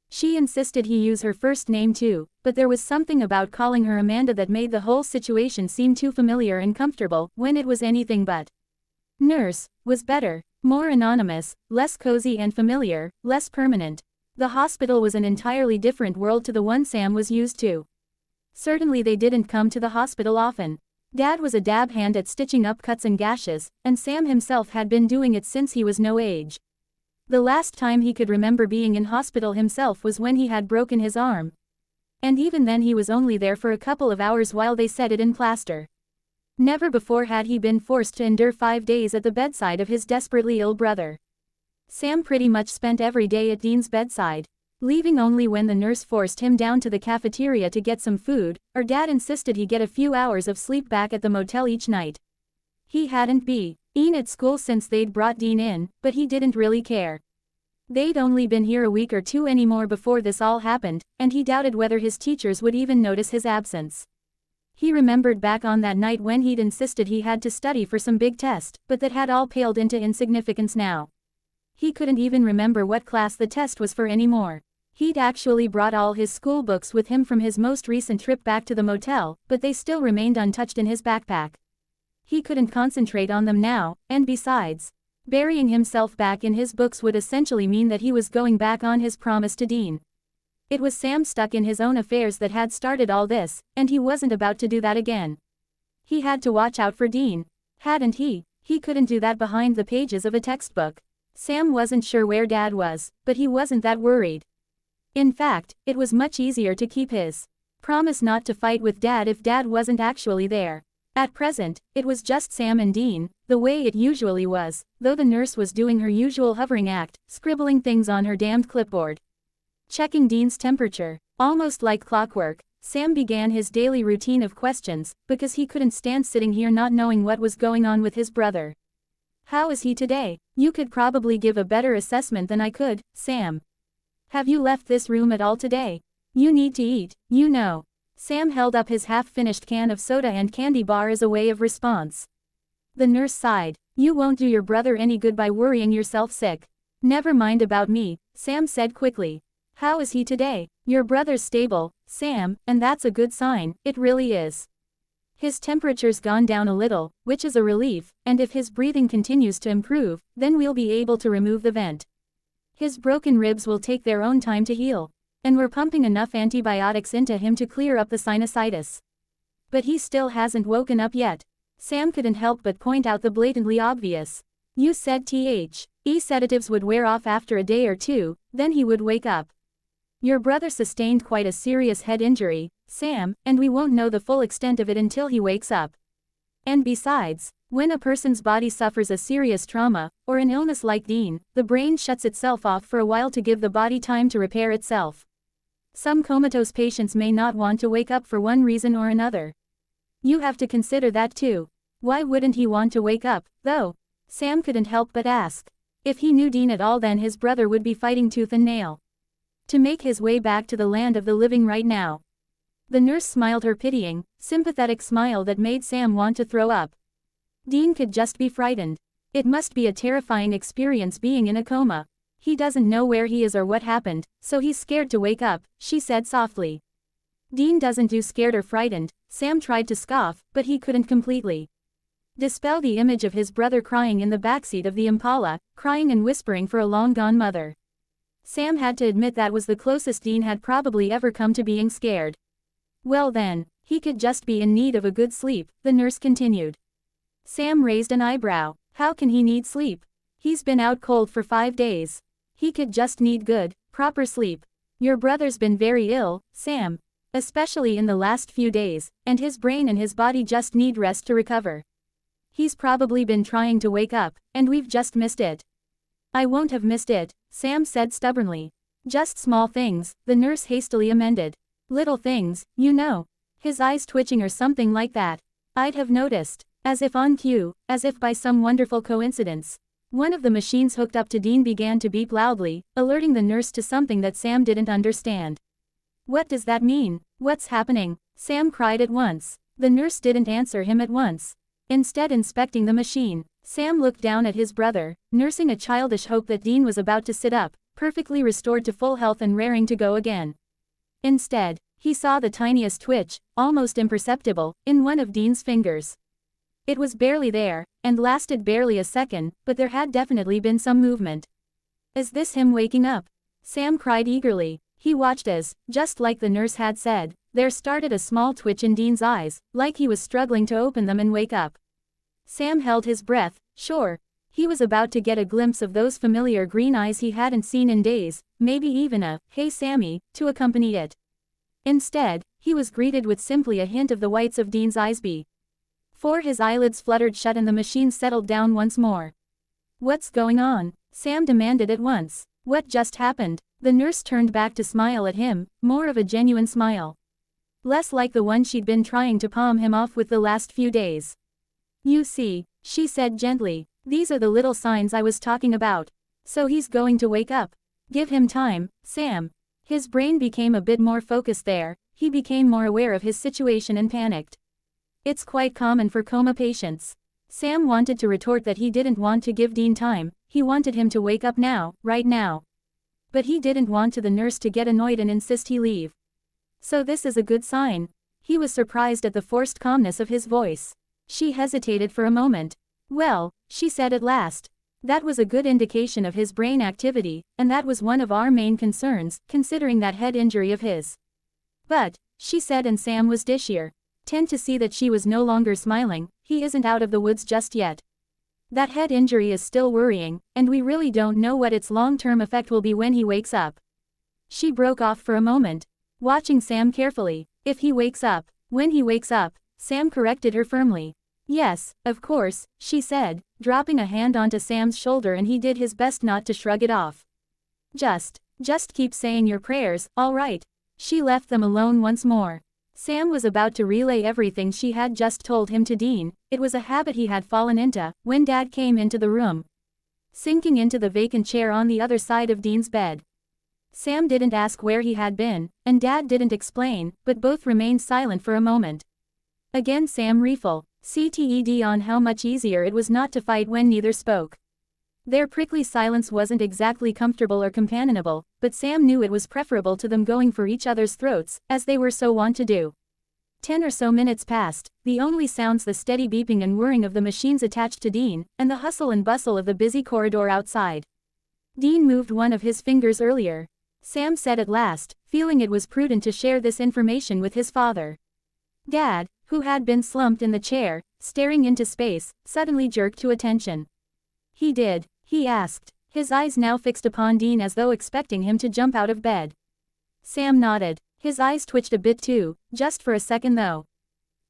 She insisted he use her first name too, but there was something about calling her Amanda that made the whole situation seem too familiar and comfortable, when it was anything but. Nurse was better, more anonymous, less cozy and familiar, less permanent. The hospital was an entirely different world to the one Sam was used to. Certainly they didn't come to the hospital often. Dad was a dab hand at stitching up cuts and gashes, and Sam himself had been doing it since he was no age. The last time he could remember being in hospital himself was when he had broken his arm. And even then he was only there for a couple of hours while they set it in plaster. Never before had he been forced to endure 5 days at the bedside of his desperately ill brother. Sam pretty much spent every day at Dean's bedside, leaving only when the nurse forced him down to the cafeteria to get some food, or Dad insisted he get a few hours of sleep back at the motel each night. He hadn't been at school since they'd brought Dean in, but he didn't really care. They'd only been here a week or two anymore before this all happened, and he doubted whether his teachers would even notice his absence. He remembered back on that night when he'd insisted he had to study for some big test, but that had all paled into insignificance now. He couldn't even remember what class the test was for anymore. He'd actually brought all his school books with him from his most recent trip back to the motel, but they still remained untouched in his backpack. He couldn't concentrate on them now, and besides, burying himself back in his books would essentially mean that he was going back on his promise to Dean. It was Sam stuck in his own affairs that had started all this, and he wasn't about to do that again. He had to watch out for Dean. Hadn't he? He couldn't do that behind the pages of a textbook. Sam wasn't sure where Dad was, but he wasn't that worried. In fact, it was much easier to keep his promise not to fight with Dad if Dad wasn't actually there. At present, it was just Sam and Dean, the way it usually was, though the nurse was doing her usual hovering act, scribbling things on her damned clipboard. Checking Dean's temperature. Almost like clockwork, Sam began his daily routine of questions, because he couldn't stand sitting here not knowing what was going on with his brother. "How is he today? You could probably give a better assessment than I could, Sam. Have you left this room at all today? You need to eat, you know." Sam held up his half-finished can of soda and candy bar as a way of response. The nurse sighed. "You won't do your brother any good by worrying yourself sick." "Never mind about me," Sam said quickly. "How is he today? Your brother's stable, Sam, and that's a good sign, it really is. His temperature's gone down a little, which is a relief, and if his breathing continues to improve, then we'll be able to remove the vent. His broken ribs will take their own time to heal. And we're pumping enough antibiotics into him to clear up the sinusitis. But he still hasn't woken up yet." Sam couldn't help but point out the blatantly obvious. "You said THE sedatives would wear off after a day or two, then he would wake up. Your brother sustained quite a serious head injury, Sam, and we won't know the full extent of it until he wakes up. And besides, when a person's body suffers a serious trauma, or an illness like Dean, the brain shuts itself off for a while to give the body time to repair itself. Some comatose patients may not want to wake up for one reason or another. You have to consider that too. Why wouldn't he want to wake up, though?" Sam couldn't help but ask. If he knew Dean at all, then his brother would be fighting tooth and nail to make his way back to the land of the living right now. The nurse smiled her pitying, sympathetic smile that made Sam want to throw up. Dean could just be frightened. It must be a terrifying experience being in a coma. "He doesn't know where he is or what happened, so he's scared to wake up," she said softly. "Dean doesn't do scared or frightened," Sam tried to scoff, but he couldn't completely dispel the image of his brother crying in the backseat of the Impala, crying and whispering for a long-gone mother. Sam had to admit that was the closest Dean had probably ever come to being scared. "Well then, he could just be in need of a good sleep," the nurse continued. Sam raised an eyebrow. "How can he need sleep? He's been out cold for 5 days. He could just need good, proper sleep. Your brother's been very ill, Sam. Especially in the last few days, and his brain and his body just need rest to recover. He's probably been trying to wake up, and we've just missed it." "I won't have missed it," Sam said stubbornly. "Just small things," the nurse hastily amended. "Little things, you know. His eyes twitching or something like that. I'd have noticed." As if on cue, as if by some wonderful coincidence, one of the machines hooked up to Dean began to beep loudly, alerting the nurse to something that Sam didn't understand. "What does that mean? What's happening?" Sam cried at once. The nurse didn't answer him at once. Instead, inspecting the machine, Sam looked down at his brother, nursing a childish hope that Dean was about to sit up, perfectly restored to full health and raring to go again. Instead, he saw the tiniest twitch, almost imperceptible, in one of Dean's fingers. It was barely there, and lasted barely a second, but there had definitely been some movement. "Is this him waking up?" Sam cried eagerly. He watched as, just like the nurse had said, there started a small twitch in Dean's eyes, like he was struggling to open them and wake up. Sam held his breath, sure. He was about to get a glimpse of those familiar green eyes he hadn't seen in days, maybe even a, "Hey Sammy," to accompany it. Instead, he was greeted with simply a hint of the whites of Dean's eyes. 4. His eyelids fluttered shut and the machine settled down once more. What's going on? Sam demanded at once. What just happened? The nurse turned back to smile at him, more of a genuine smile. Less like the one she'd been trying to palm him off with the last few days. You see, she said gently, these are the little signs I was talking about. So he's going to wake up. Give him time, Sam. His brain became a bit more focused there, he became more aware of his situation and panicked. It's quite common for coma patients. Sam wanted to retort that he didn't want to give Dean time, he wanted him to wake up now, right now. But he didn't want the nurse to get annoyed and insist he leave. So this is a good sign. He was surprised at the forced calmness of his voice. She hesitated for a moment. Well, she said at last. That was a good indication of his brain activity, and that was one of our main concerns, considering that head injury of his. But, she said, and Sam was dishier. Tend to see that she was no longer smiling, he isn't out of the woods just yet. That head injury is still worrying, and we really don't know what its long-term effect will be when he wakes up. She broke off for a moment, watching Sam carefully. If he wakes up, when he wakes up, Sam corrected her firmly. Yes, of course, she said, dropping a hand onto Sam's shoulder, and he did his best not to shrug it off. Just keep saying your prayers, all right. She left them alone once more. Sam was about to relay everything she had just told him to Dean. It was a habit he had fallen into, when Dad came into the room, sinking into the vacant chair on the other side of Dean's bed. Sam didn't ask where he had been, and Dad didn't explain, but both remained silent for a moment. Again Sam CTED on how much easier it was not to fight when neither spoke. Their prickly silence wasn't exactly comfortable or companionable, but Sam knew it was preferable to them going for each other's throats, as they were so wont to do. 10 or so minutes passed, the only sounds the steady beeping and whirring of the machines attached to Dean, and the hustle and bustle of the busy corridor outside. Dean moved one of his fingers earlier. Sam said at last, feeling it was prudent to share this information with his father. Dad, who had been slumped in the chair, staring into space, suddenly jerked to attention. He did? He asked, his eyes now fixed upon Dean as though expecting him to jump out of bed. Sam nodded. His eyes twitched a bit too, just for a second though.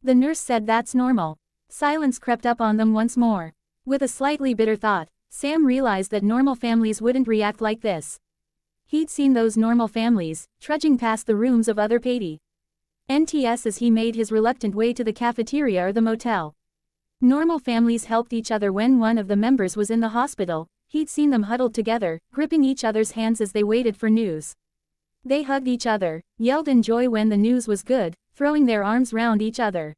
The nurse said that's normal. Silence crept up on them once more. With a slightly bitter thought, Sam realized that normal families wouldn't react like this. He'd seen those normal families, trudging past the rooms of other NTS as he made his reluctant way to the cafeteria or the motel. Normal families helped each other when one of the members was in the hospital. He'd seen them huddled together, gripping each other's hands as they waited for news. They hugged each other, yelled in joy when the news was good, throwing their arms round each other.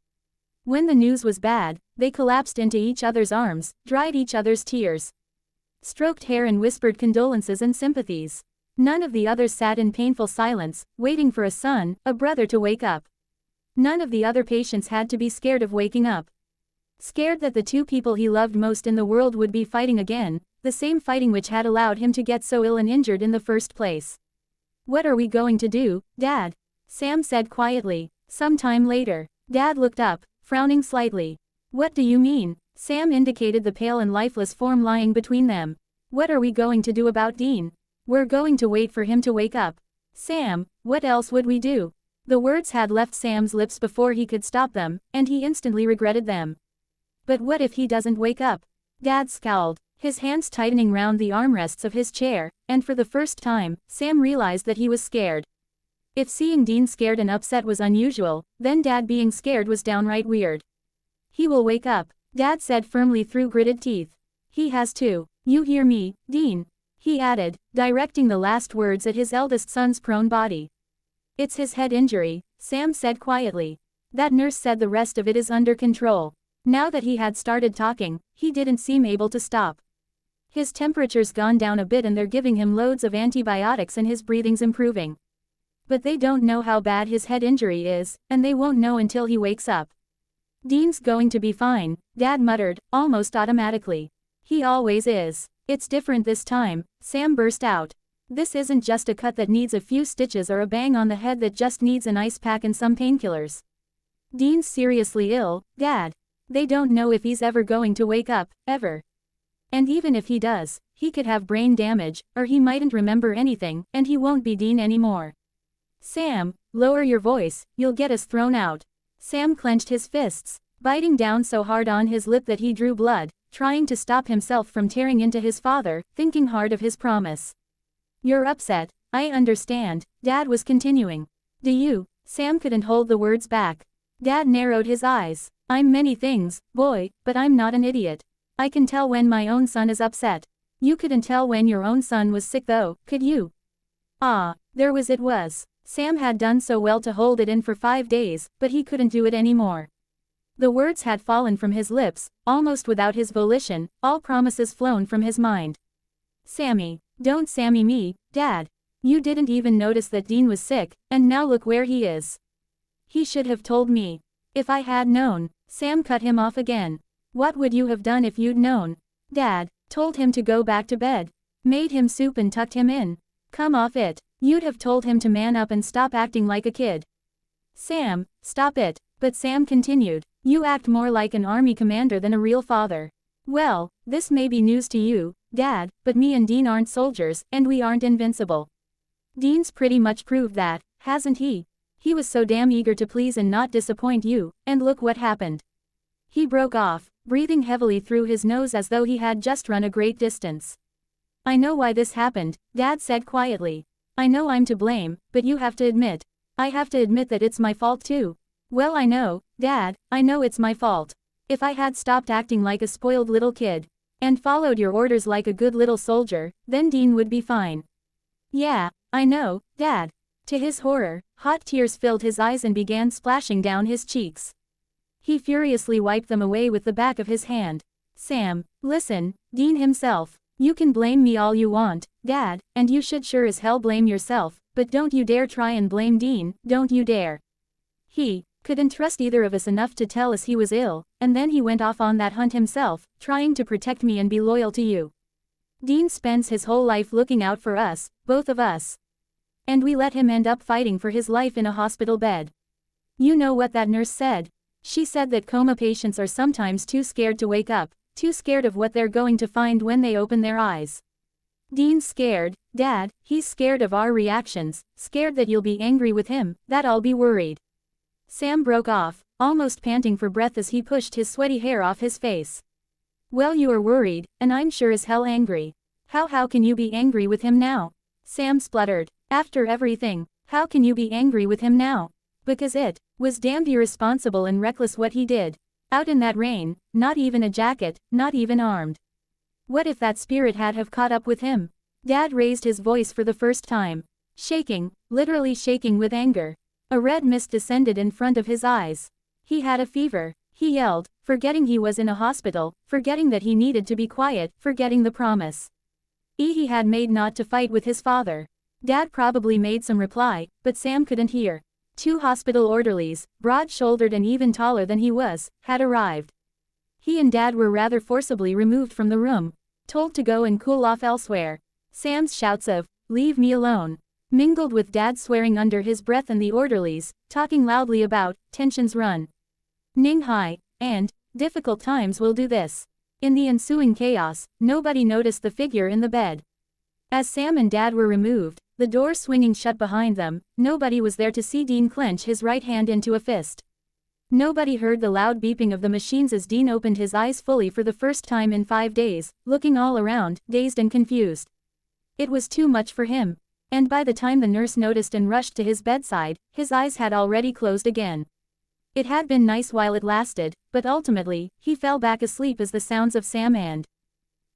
When the news was bad, they collapsed into each other's arms, dried each other's tears, stroked hair and whispered condolences and sympathies. None of the others sat in painful silence, waiting for a son, a brother to wake up. None of the other patients had to be scared of waking up. Scared that the two people he loved most in the world would be fighting again, the same fighting which had allowed him to get so ill and injured in the first place. What are we going to do, Dad? Sam said quietly. Some time later, Dad looked up, frowning slightly. What do you mean? Sam indicated the pale and lifeless form lying between them. What are we going to do about Dean? We're going to wait for him to wake up. Sam, what else would we do? The words had left Sam's lips before he could stop them, and he instantly regretted them. But what if he doesn't wake up? Dad scowled, his hands tightening round the armrests of his chair, and for the first time, Sam realized that he was scared. If seeing Dean scared and upset was unusual, then Dad being scared was downright weird. He will wake up, Dad said firmly through gritted teeth. He has to. You hear me, Dean? He added, directing the last words at his eldest son's prone body. It's his head injury, Sam said quietly. That nurse said the rest of it is under control. Now that he had started talking, he didn't seem able to stop. His temperature's gone down a bit and they're giving him loads of antibiotics and his breathing's improving. But they don't know how bad his head injury is, and they won't know until he wakes up. Dean's going to be fine, Dad muttered, almost automatically. He always is. It's different this time, Sam burst out. This isn't just a cut that needs a few stitches or a bang on the head that just needs an ice pack and some painkillers. Dean's seriously ill, Dad. They don't know if he's ever going to wake up, ever. And even if he does, he could have brain damage, or he mightn't remember anything, and he won't be Dean anymore. Sam, lower your voice, you'll get us thrown out. Sam clenched his fists. biting down so hard on his lip that he drew blood, trying to stop himself from tearing into his father, thinking hard of his promise. You're upset, I understand, Dad was continuing. Do you? Sam couldn't hold the words back. Dad narrowed his eyes. I'm many things, boy, but I'm not an idiot. I can tell when my own son is upset. You couldn't tell when your own son was sick though, could you? Ah, there was it was. Sam had done so well to hold it in for 5 days, but he couldn't do it anymore. The words had fallen from his lips, almost without his volition, all promises flown from his mind. Sammy, don't Sammy me, Dad. You didn't even notice that Dean was sick, and now look where he is. He should have told me. If I had known. Sam cut him off again. What would you have done if you'd known? Dad, told him to go back to bed. Made him soup and tucked him in. Come off it. You'd have told him to man up and stop acting like a kid. Sam, stop it. But Sam continued. You act more like an army commander than a real father. Well, this may be news to you, Dad, but me and Dean aren't soldiers, and we aren't invincible. Dean's pretty much proved that, hasn't he? He was so damn eager to please and not disappoint you, and look what happened. He broke off, breathing heavily through his nose as though he had just run a great distance. I know why this happened, Dad said quietly. I know I'm to blame, but you have to admit. I have to admit that it's my fault too. Well, I know, Dad, I know it's my fault. If I had stopped acting like a spoiled little kid, and followed your orders like a good little soldier, then Dean would be fine. Yeah, I know, Dad. To his horror, hot tears filled his eyes and began splashing down his cheeks. He furiously wiped them away with the back of his hand. Sam, listen, Dean himself. You can blame me all you want, Dad, and you should sure as hell blame yourself, but don't you dare try and blame Dean, don't you dare. He couldn't trust either of us enough to tell us he was ill, and then he went off on that hunt himself, trying to protect me and be loyal to you. Dean spends his whole life looking out for us, both of us. And we let him end up fighting for his life in a hospital bed. You know what that nurse said? She said that coma patients are sometimes too scared to wake up, too scared of what they're going to find when they open their eyes. Dean's scared, Dad, he's scared of our reactions, scared that you'll be angry with him, that I'll be worried. Sam broke off, almost panting for breath as he pushed his sweaty hair off his face. Well, you are worried, and I'm sure as hell angry. How can you be angry with him now? Sam spluttered. After everything, how can you be angry with him now? Because it was damned irresponsible and reckless what he did. Out in that rain, not even a jacket, not even armed. What if that spirit had have caught up with him? Dad raised his voice for the first time. Shaking, literally shaking with anger. A red mist descended in front of his eyes. He had a fever, he yelled, forgetting he was in a hospital, forgetting that he needed to be quiet, forgetting the promise he had made not to fight with his father. Dad probably made some reply, but Sam couldn't hear. 2 hospital orderlies, broad-shouldered and even taller than he was, had arrived. He and Dad were rather forcibly removed from the room, told to go and cool off elsewhere. Sam's shouts of, "Leave me alone," mingled with Dad swearing under his breath and the orderlies, talking loudly about, "Tensions run Ning high," and, "Difficult times will do this." In the ensuing chaos, nobody noticed the figure in the bed. As Sam and Dad were removed, the door swinging shut behind them, nobody was there to see Dean clench his right hand into a fist. Nobody heard the loud beeping of the machines as Dean opened his eyes fully for the first time in 5 days, looking all around, dazed and confused. It was too much for him. And by the time the nurse noticed and rushed to his bedside, his eyes had already closed again. It had been nice while it lasted, but ultimately, he fell back asleep as the sounds of Sam and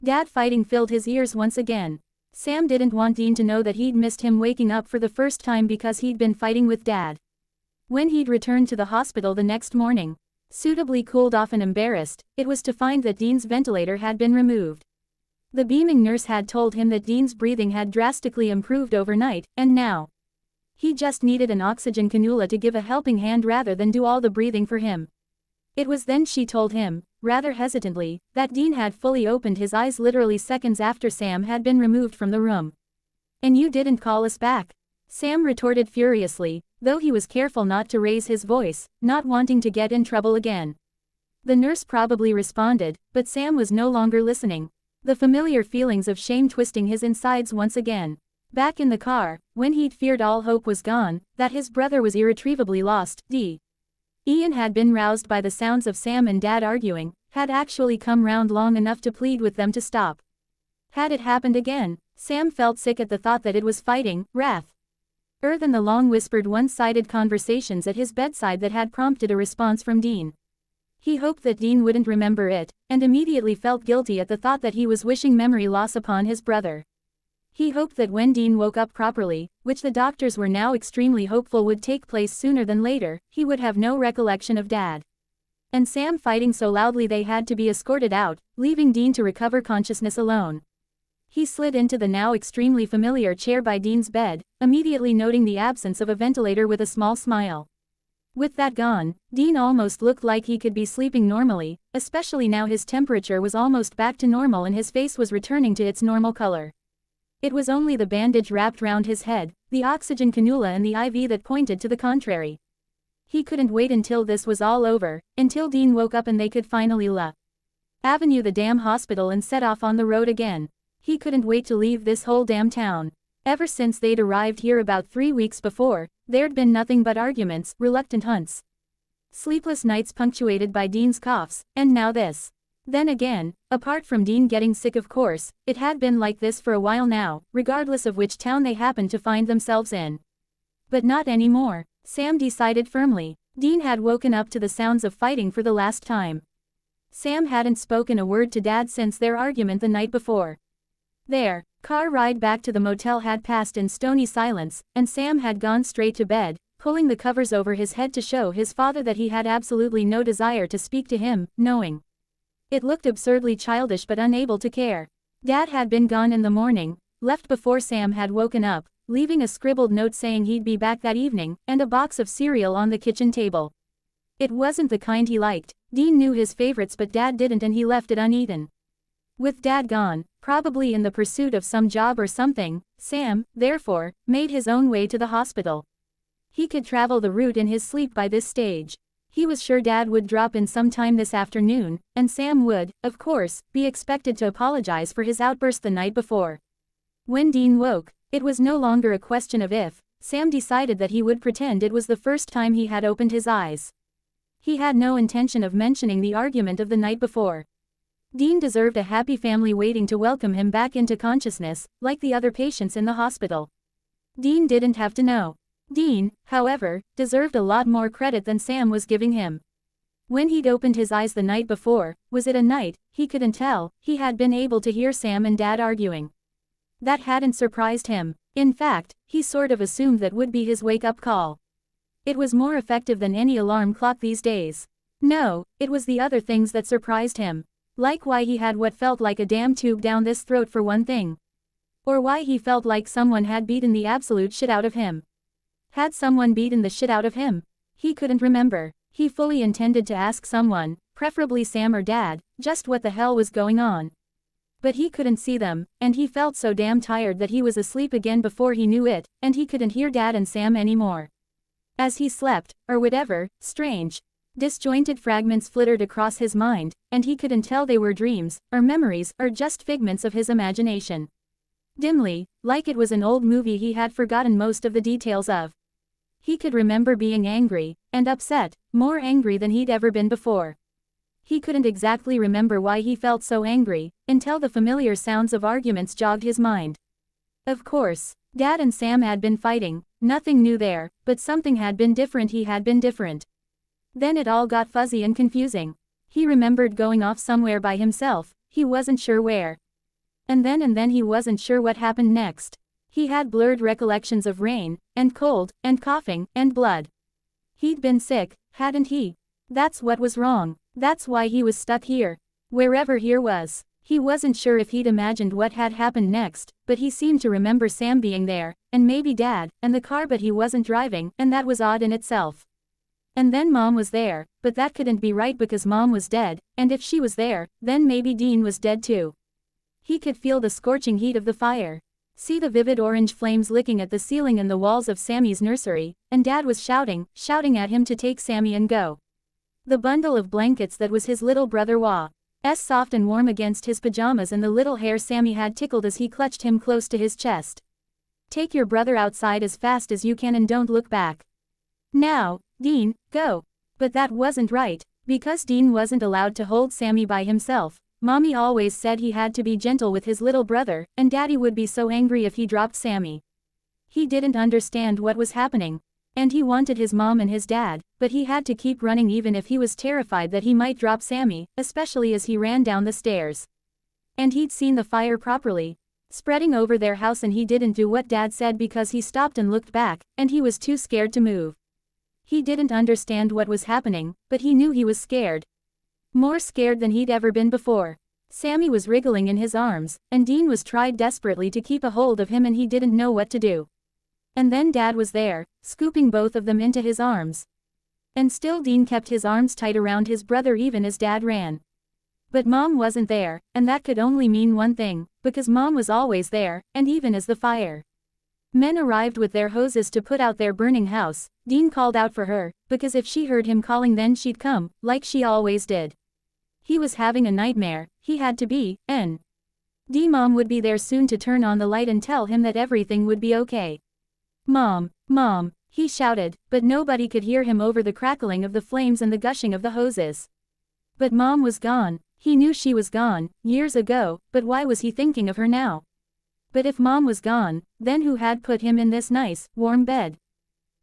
Dad fighting filled his ears once again. Sam didn't want Dean to know that he'd missed him waking up for the first time because he'd been fighting with Dad. When he'd returned to the hospital the next morning, suitably cooled off and embarrassed, it was to find that Dean's ventilator had been removed. The beaming nurse had told him that Dean's breathing had drastically improved overnight, and now he just needed an oxygen cannula to give a helping hand rather than do all the breathing for him. It was then she told him, rather hesitantly, that Dean had fully opened his eyes literally seconds after Sam had been removed from the room. "And you didn't call us back?" Sam retorted furiously, though he was careful not to raise his voice, not wanting to get in trouble again. The nurse probably responded, but Sam was no longer listening. The familiar feelings of shame twisting his insides once again. Back in the car, when he'd feared all hope was gone, that his brother was irretrievably lost, Ian had been roused by the sounds of Sam and Dad arguing, had actually come round long enough to plead with them to stop. Had it happened again? Sam felt sick at the thought that it was fighting, wrath. Than the long whispered one-sided conversations at his bedside that had prompted a response from Dean. He hoped that Dean wouldn't remember it, and immediately felt guilty at the thought that he was wishing memory loss upon his brother. He hoped that when Dean woke up properly, which the doctors were now extremely hopeful would take place sooner than later, he would have no recollection of Dad and Sam fighting so loudly they had to be escorted out, leaving Dean to recover consciousness alone. He slid into the now extremely familiar chair by Dean's bed, immediately noting the absence of a ventilator with a small smile. With that gone, Dean almost looked like he could be sleeping normally, especially now his temperature was almost back to normal and his face was returning to its normal color. It was only the bandage wrapped round his head, the oxygen cannula and the IV that pointed to the contrary. He couldn't wait until this was all over, until Dean woke up and they could finally Avenue the damn hospital and set off on the road again. He couldn't wait to leave this whole damn town. Ever since they'd arrived here about 3 weeks before, there'd been nothing but arguments, reluctant hunts, sleepless nights punctuated by Dean's coughs, and now this. Then again, apart from Dean getting sick of course, it had been like this for a while now, regardless of which town they happened to find themselves in. But not anymore, Sam decided firmly. Dean had woken up to the sounds of fighting for the last time. Sam hadn't spoken a word to Dad since their argument the night before. Their car ride back to the motel had passed in stony silence, and Sam had gone straight to bed, pulling the covers over his head to show his father that he had absolutely no desire to speak to him, knowing it looked absurdly childish but unable to care. Dad had been gone in the morning, left before Sam had woken up, leaving a scribbled note saying he'd be back that evening, and a box of cereal on the kitchen table. It wasn't the kind he liked. Dean knew his favorites but Dad didn't and he left it uneaten. With Dad gone, probably in the pursuit of some job or something, Sam, therefore, made his own way to the hospital. He could travel the route in his sleep by this stage. He was sure Dad would drop in sometime this afternoon, and Sam would, of course, be expected to apologize for his outburst the night before. When Dean woke, it was no longer a question of if. Sam decided that he would pretend it was the first time he had opened his eyes. He had no intention of mentioning the argument of the night before. Dean deserved a happy family waiting to welcome him back into consciousness, like the other patients in the hospital. Dean didn't have to know. Dean, however, deserved a lot more credit than Sam was giving him. When he'd opened his eyes the night before, was it a night, he couldn't tell, he had been able to hear Sam and Dad arguing. That hadn't surprised him. In fact, he sort of assumed that would be his wake-up call. It was more effective than any alarm clock these days. No, it was the other things that surprised him. Like why he had what felt like a damn tube down this throat for one thing. Or why he felt like someone had beaten the absolute shit out of him. Had someone beaten the shit out of him? He couldn't remember. He fully intended to ask someone, preferably Sam or Dad, just what the hell was going on. But he couldn't see them, and he felt so damn tired that he was asleep again before he knew it, and he couldn't hear Dad and Sam anymore. As he slept, or whatever, strange, disjointed fragments flittered across his mind, and he couldn't tell they were dreams, or memories, or just figments of his imagination. Dimly, like it was an old movie he had forgotten most of the details of. He could remember being angry, and upset, more angry than he'd ever been before. He couldn't exactly remember why he felt so angry, until the familiar sounds of arguments jogged his mind. Of course, Dad and Sam had been fighting, nothing new there, but something had been different. He had been different. Then it all got fuzzy and confusing. He remembered going off somewhere by himself, he wasn't sure where. And then he wasn't sure what happened next. He had blurred recollections of rain, and cold, and coughing, and blood. He'd been sick, hadn't he? That's what was wrong. That's why he was stuck here. Wherever here was. He wasn't sure if he'd imagined what had happened next, but he seemed to remember Sam being there, and maybe Dad, and the car, but he wasn't driving, and that was odd in itself. And then Mom was there, but that couldn't be right because Mom was dead, and if she was there, then maybe Dean was dead too. He could feel the scorching heat of the fire. See the vivid orange flames licking at the ceiling and the walls of Sammy's nursery, and Dad was shouting at him to take Sammy and go. The bundle of blankets that was his little brother Wa's soft and warm against his pajamas, and the little hair Sammy had tickled as he clutched him close to his chest. Take your brother outside as fast as you can and don't look back. Now, Dean, go. But that wasn't right. Because Dean wasn't allowed to hold Sammy by himself, Mommy always said he had to be gentle with his little brother, and Daddy would be so angry if he dropped Sammy. He didn't understand what was happening. And he wanted his mom and his dad, but he had to keep running even if he was terrified that he might drop Sammy, especially as he ran down the stairs. And he'd seen the fire properly spreading over their house, and he didn't do what Dad said because he stopped and looked back, and he was too scared to move. He didn't understand what was happening, but he knew he was scared. More scared than he'd ever been before. Sammy was wriggling in his arms, and Dean was tried desperately to keep a hold of him, and he didn't know what to do. And then Dad was there, scooping both of them into his arms. And still Dean kept his arms tight around his brother even as Dad ran. But Mom wasn't there, and that could only mean one thing, because Mom was always there, and even as the fire men arrived with their hoses to put out their burning house, Dean called out for her, because if she heard him calling then she'd come, like she always did. He was having a nightmare. He had to be, Mom would be there soon to turn on the light and tell him that everything would be okay. Mom, Mom, he shouted, but nobody could hear him over the crackling of the flames and the gushing of the hoses. But Mom was gone. He knew she was gone, years ago, but why was he thinking of her now? But if Mom was gone, then who had put him in this nice, warm bed?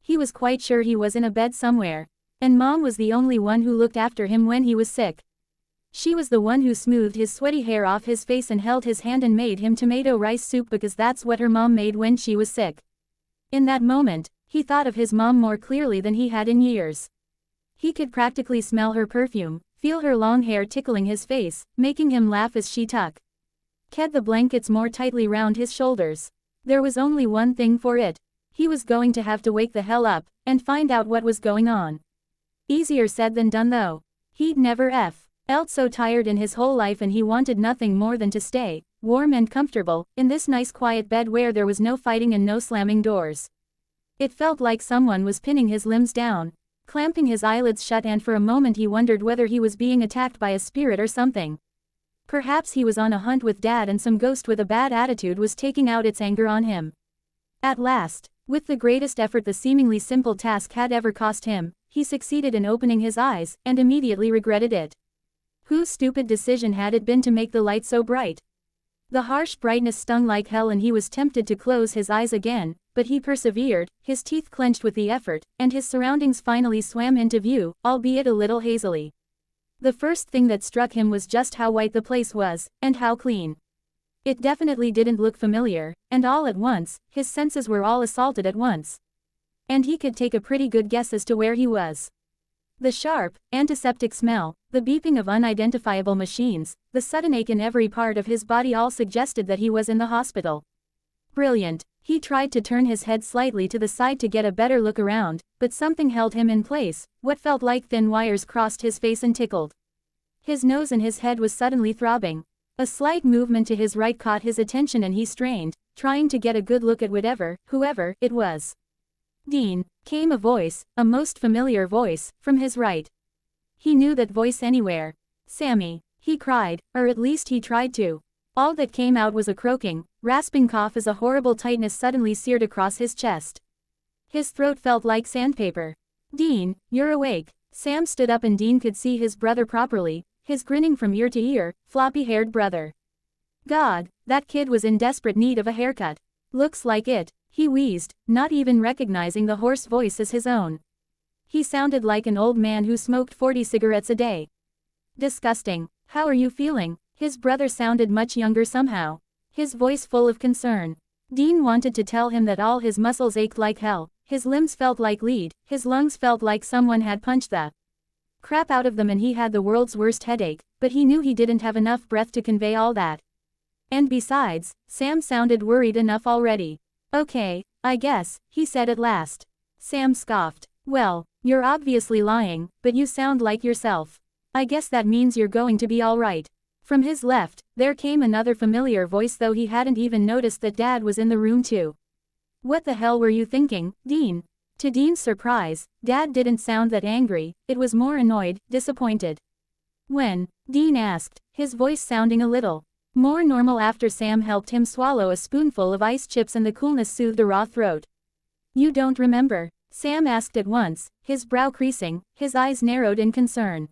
He was quite sure he was in a bed somewhere. And Mom was the only one who looked after him when he was sick. She was the one who smoothed his sweaty hair off his face and held his hand and made him tomato rice soup because that's what her mom made when she was sick. In that moment, he thought of his mom more clearly than he had in years. He could practically smell her perfume, feel her long hair tickling his face, making him laugh as she tucked the blankets more tightly round his shoulders. There was only one thing for it. He was going to have to wake the hell up, and find out what was going on. Easier said than done though. He'd never felt so tired in his whole life, and he wanted nothing more than to stay, warm and comfortable, in this nice quiet bed where there was no fighting and no slamming doors. It felt like someone was pinning his limbs down, clamping his eyelids shut, and for a moment he wondered whether he was being attacked by a spirit or something. Perhaps he was on a hunt with Dad and some ghost with a bad attitude was taking out its anger on him. At last, with the greatest effort the seemingly simple task had ever cost him, he succeeded in opening his eyes, and immediately regretted it. Whose stupid decision had it been to make the light so bright? The harsh brightness stung like hell, and he was tempted to close his eyes again, but he persevered, his teeth clenched with the effort, and his surroundings finally swam into view, albeit a little hazily. The first thing that struck him was just how white the place was, and how clean. It definitely didn't look familiar, and all at once, his senses were all assaulted at once. And he could take a pretty good guess as to where he was. The sharp, antiseptic smell, the beeping of unidentifiable machines, the sudden ache in every part of his body all suggested that he was in the hospital. Brilliant. He tried to turn his head slightly to the side to get a better look around, but something held him in place. What felt like thin wires crossed his face and tickled. His nose and his head was suddenly throbbing. A slight movement to his right caught his attention, and he strained, trying to get a good look at whoever it was. Dean, came a voice, a most familiar voice, from his right. He knew that voice anywhere. Sammy, he cried, or at least he tried to. All that came out was a croaking, rasping cough as a horrible tightness suddenly seared across his chest. His throat felt like sandpaper. Dean, you're awake. Sam stood up and Dean could see his brother properly, his grinning from ear to ear, floppy-haired brother. God, that kid was in desperate need of a haircut. Looks like it, he wheezed, not even recognizing the hoarse voice as his own. He sounded like an old man who smoked 40 cigarettes a day. Disgusting. How are you feeling? His brother sounded much younger somehow, his voice full of concern. Dean wanted to tell him that all his muscles ached like hell, his limbs felt like lead, his lungs felt like someone had punched the crap out of them, and he had the world's worst headache, but he knew he didn't have enough breath to convey all that. And besides, Sam sounded worried enough already. Okay, I guess, he said at last. Sam scoffed. Well, you're obviously lying, but you sound like yourself. I guess that means you're going to be all right. From his left, there came another familiar voice, though he hadn't even noticed that Dad was in the room too. What the hell were you thinking, Dean? To Dean's surprise, Dad didn't sound that angry, it was more annoyed, disappointed. When? Dean asked, his voice sounding a little more normal after Sam helped him swallow a spoonful of ice chips and the coolness soothed a raw throat. You don't remember? Sam asked at once, his brow creasing, his eyes narrowed in concern.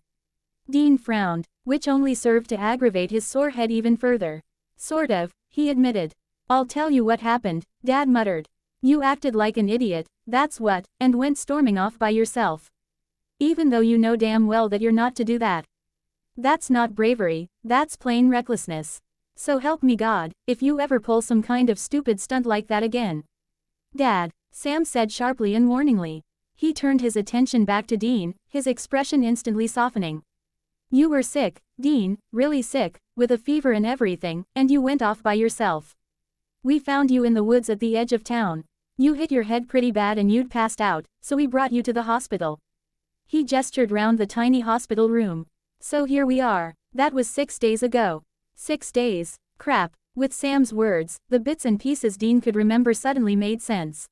Dean frowned, which only served to aggravate his sore head even further. Sort of, he admitted. I'll tell you what happened, Dad muttered. You acted like an idiot, that's what, and went storming off by yourself. Even though you know damn well that you're not to do that. That's not bravery, that's plain recklessness. So help me God, if you ever pull some kind of stupid stunt like that again. Dad, Sam said sharply and warningly. He turned his attention back to Dean, his expression instantly softening. You were sick, Dean, really sick, with a fever and everything, and you went off by yourself. We found you in the woods at the edge of town. You hit your head pretty bad and you'd passed out, so we brought you to the hospital. He gestured round the tiny hospital room. So here we are. That was 6 days ago. 6 days, crap. With Sam's words, the bits and pieces Dean could remember suddenly made sense.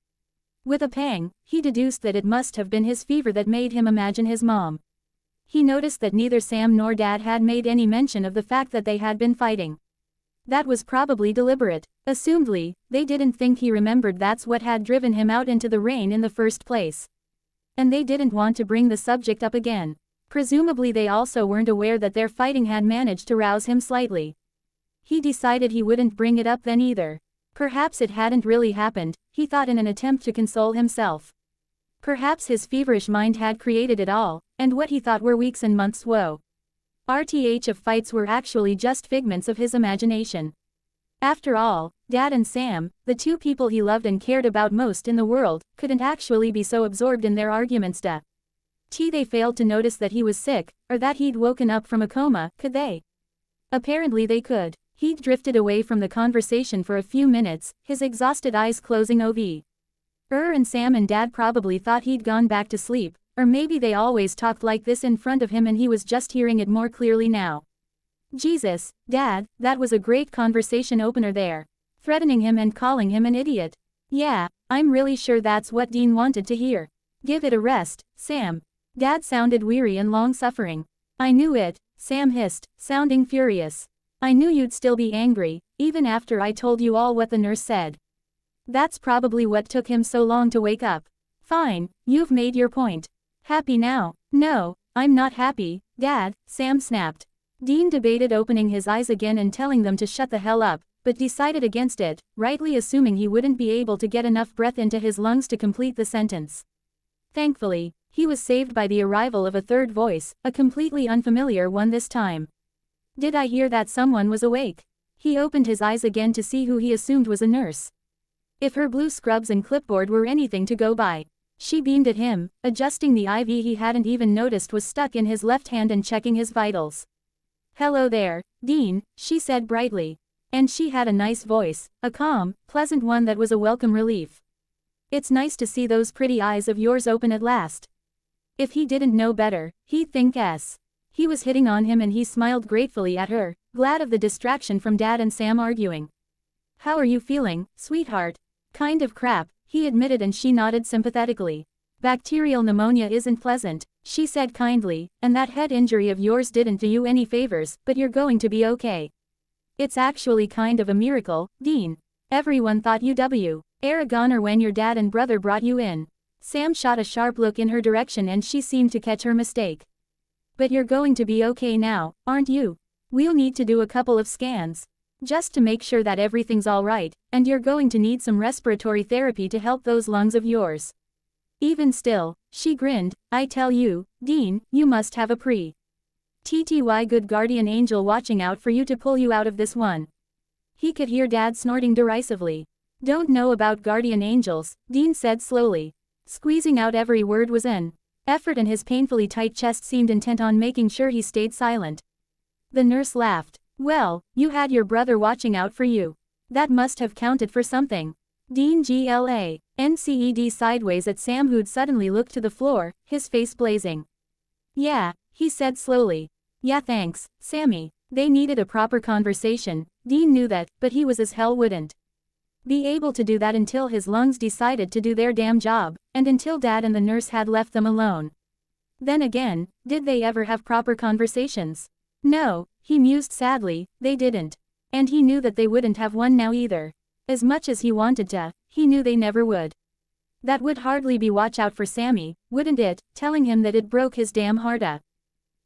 With a pang, he deduced that it must have been his fever that made him imagine his mom. He noticed that neither Sam nor Dad had made any mention of the fact that they had been fighting. That was probably deliberate. Assumedly, they didn't think he remembered that's what had driven him out into the rain in the first place. And they didn't want to bring the subject up again. Presumably they also weren't aware that their fighting had managed to rouse him slightly. He decided he wouldn't bring it up then either. Perhaps it hadn't really happened, he thought in an attempt to console himself. Perhaps his feverish mind had created it all, and what he thought were weeks and months' woe. RTH of fights were actually just figments of his imagination. After all, Dad and Sam, the two people he loved and cared about most in the world, couldn't actually be so absorbed in their arguments they failed to notice that he was sick, or that he'd woken up from a coma, could they? Apparently they could. He'd drifted away from the conversation for a few minutes, his exhausted eyes closing over. And Sam and Dad probably thought he'd gone back to sleep, or maybe they always talked like this in front of him and he was just hearing it more clearly now. Jesus, Dad, that was a great conversation opener there. Threatening him and calling him an idiot. Yeah, I'm really sure that's what Dean wanted to hear. Give it a rest, Sam. Dad sounded weary and long-suffering. I knew it, Sam hissed, sounding furious. I knew you'd still be angry, even after I told you all what the nurse said. That's probably what took him so long to wake up. Fine, you've made your point. Happy now? No, I'm not happy, Dad, Sam snapped. Dean debated opening his eyes again and telling them to shut the hell up, but decided against it, rightly assuming he wouldn't be able to get enough breath into his lungs to complete the sentence. Thankfully, he was saved by the arrival of a third voice, a completely unfamiliar one this time. Did I hear that someone was awake? He opened his eyes again to see who he assumed was a nurse. If her blue scrubs and clipboard were anything to go by. She beamed at him, adjusting the IV he hadn't even noticed was stuck in his left hand and checking his vitals. Hello there, Dean, she said brightly. And she had a nice voice, a calm, pleasant one that was a welcome relief. It's nice to see those pretty eyes of yours open at last. If he didn't know better, he'd think he was hitting on him and he smiled gratefully at her, glad of the distraction from Dad and Sam arguing. How are you feeling, sweetheart? Kind of crap, he admitted and she nodded sympathetically. Bacterial pneumonia isn't pleasant, she said kindly, and that head injury of yours didn't do you any favors, but you're going to be okay. It's actually kind of a miracle, Dean. Everyone thought you were a goner when your dad and brother brought you in. Sam shot a sharp look in her direction and she seemed to catch her mistake. But you're going to be okay now, aren't you? We'll need to do a couple of scans. Just to make sure that everything's alright, and you're going to need some respiratory therapy to help those lungs of yours. Even still, she grinned, I tell you, Dean, you must have a TTY good guardian angel watching out for you to pull you out of this one. He could hear Dad snorting derisively. Don't know about guardian angels, Dean said slowly. Squeezing out every word was an effort and his painfully tight chest seemed intent on making sure he stayed silent. The nurse laughed. Well, you had your brother watching out for you. That must have counted for something. Dean GLANCED sideways at Sam who'd suddenly looked to the floor, his face blazing. Yeah, he said slowly. Yeah thanks, Sammy. They needed a proper conversation, Dean knew that, but he was as hell wouldn't be able to do that until his lungs decided to do their damn job, and until Dad and the nurse had left them alone. Then again, did they ever have proper conversations? No, he mused sadly, they didn't. And he knew that they wouldn't have one now either. As much as he wanted to, he knew they never would. That would hardly be watch out for Sammy, wouldn't it, telling him that it broke his damn hearta.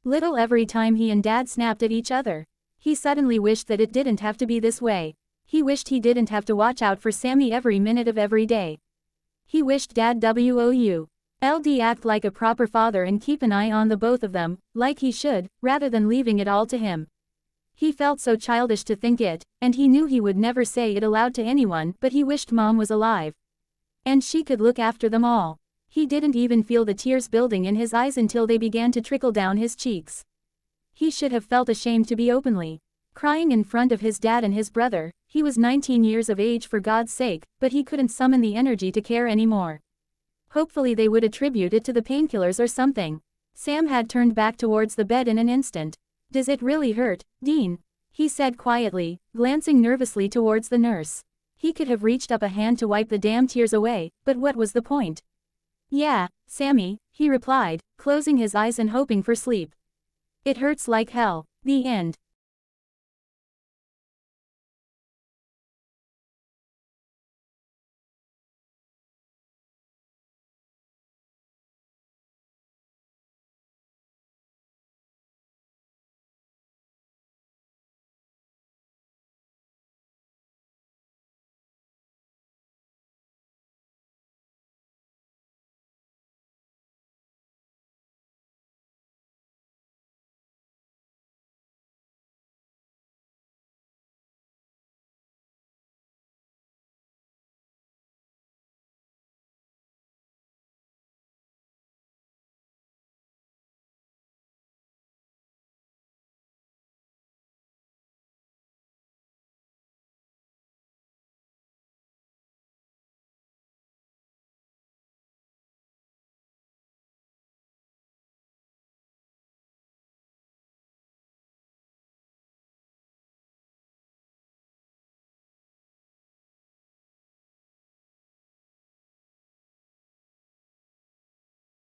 Little every time he and Dad snapped at each other. He suddenly wished that it didn't have to be this way. He wished he didn't have to watch out for Sammy every minute of every day. He wished Dad would act like a proper father and keep an eye on the both of them, like he should, rather than leaving it all to him. He felt so childish to think it, and he knew he would never say it aloud to anyone, but he wished Mom was alive. And she could look after them all. He didn't even feel the tears building in his eyes until they began to trickle down his cheeks. He should have felt ashamed to be openly crying in front of his dad and his brother. He was 19 years of age for God's sake, but he couldn't summon the energy to care anymore. Hopefully they would attribute it to the painkillers or something. Sam had turned back towards the bed in an instant. "Does it really hurt, Dean?" he said quietly, glancing nervously towards the nurse. He could have reached up a hand to wipe the damn tears away, but what was the point? "Yeah, Sammy," he replied, closing his eyes and hoping for sleep. "It hurts like hell." The end.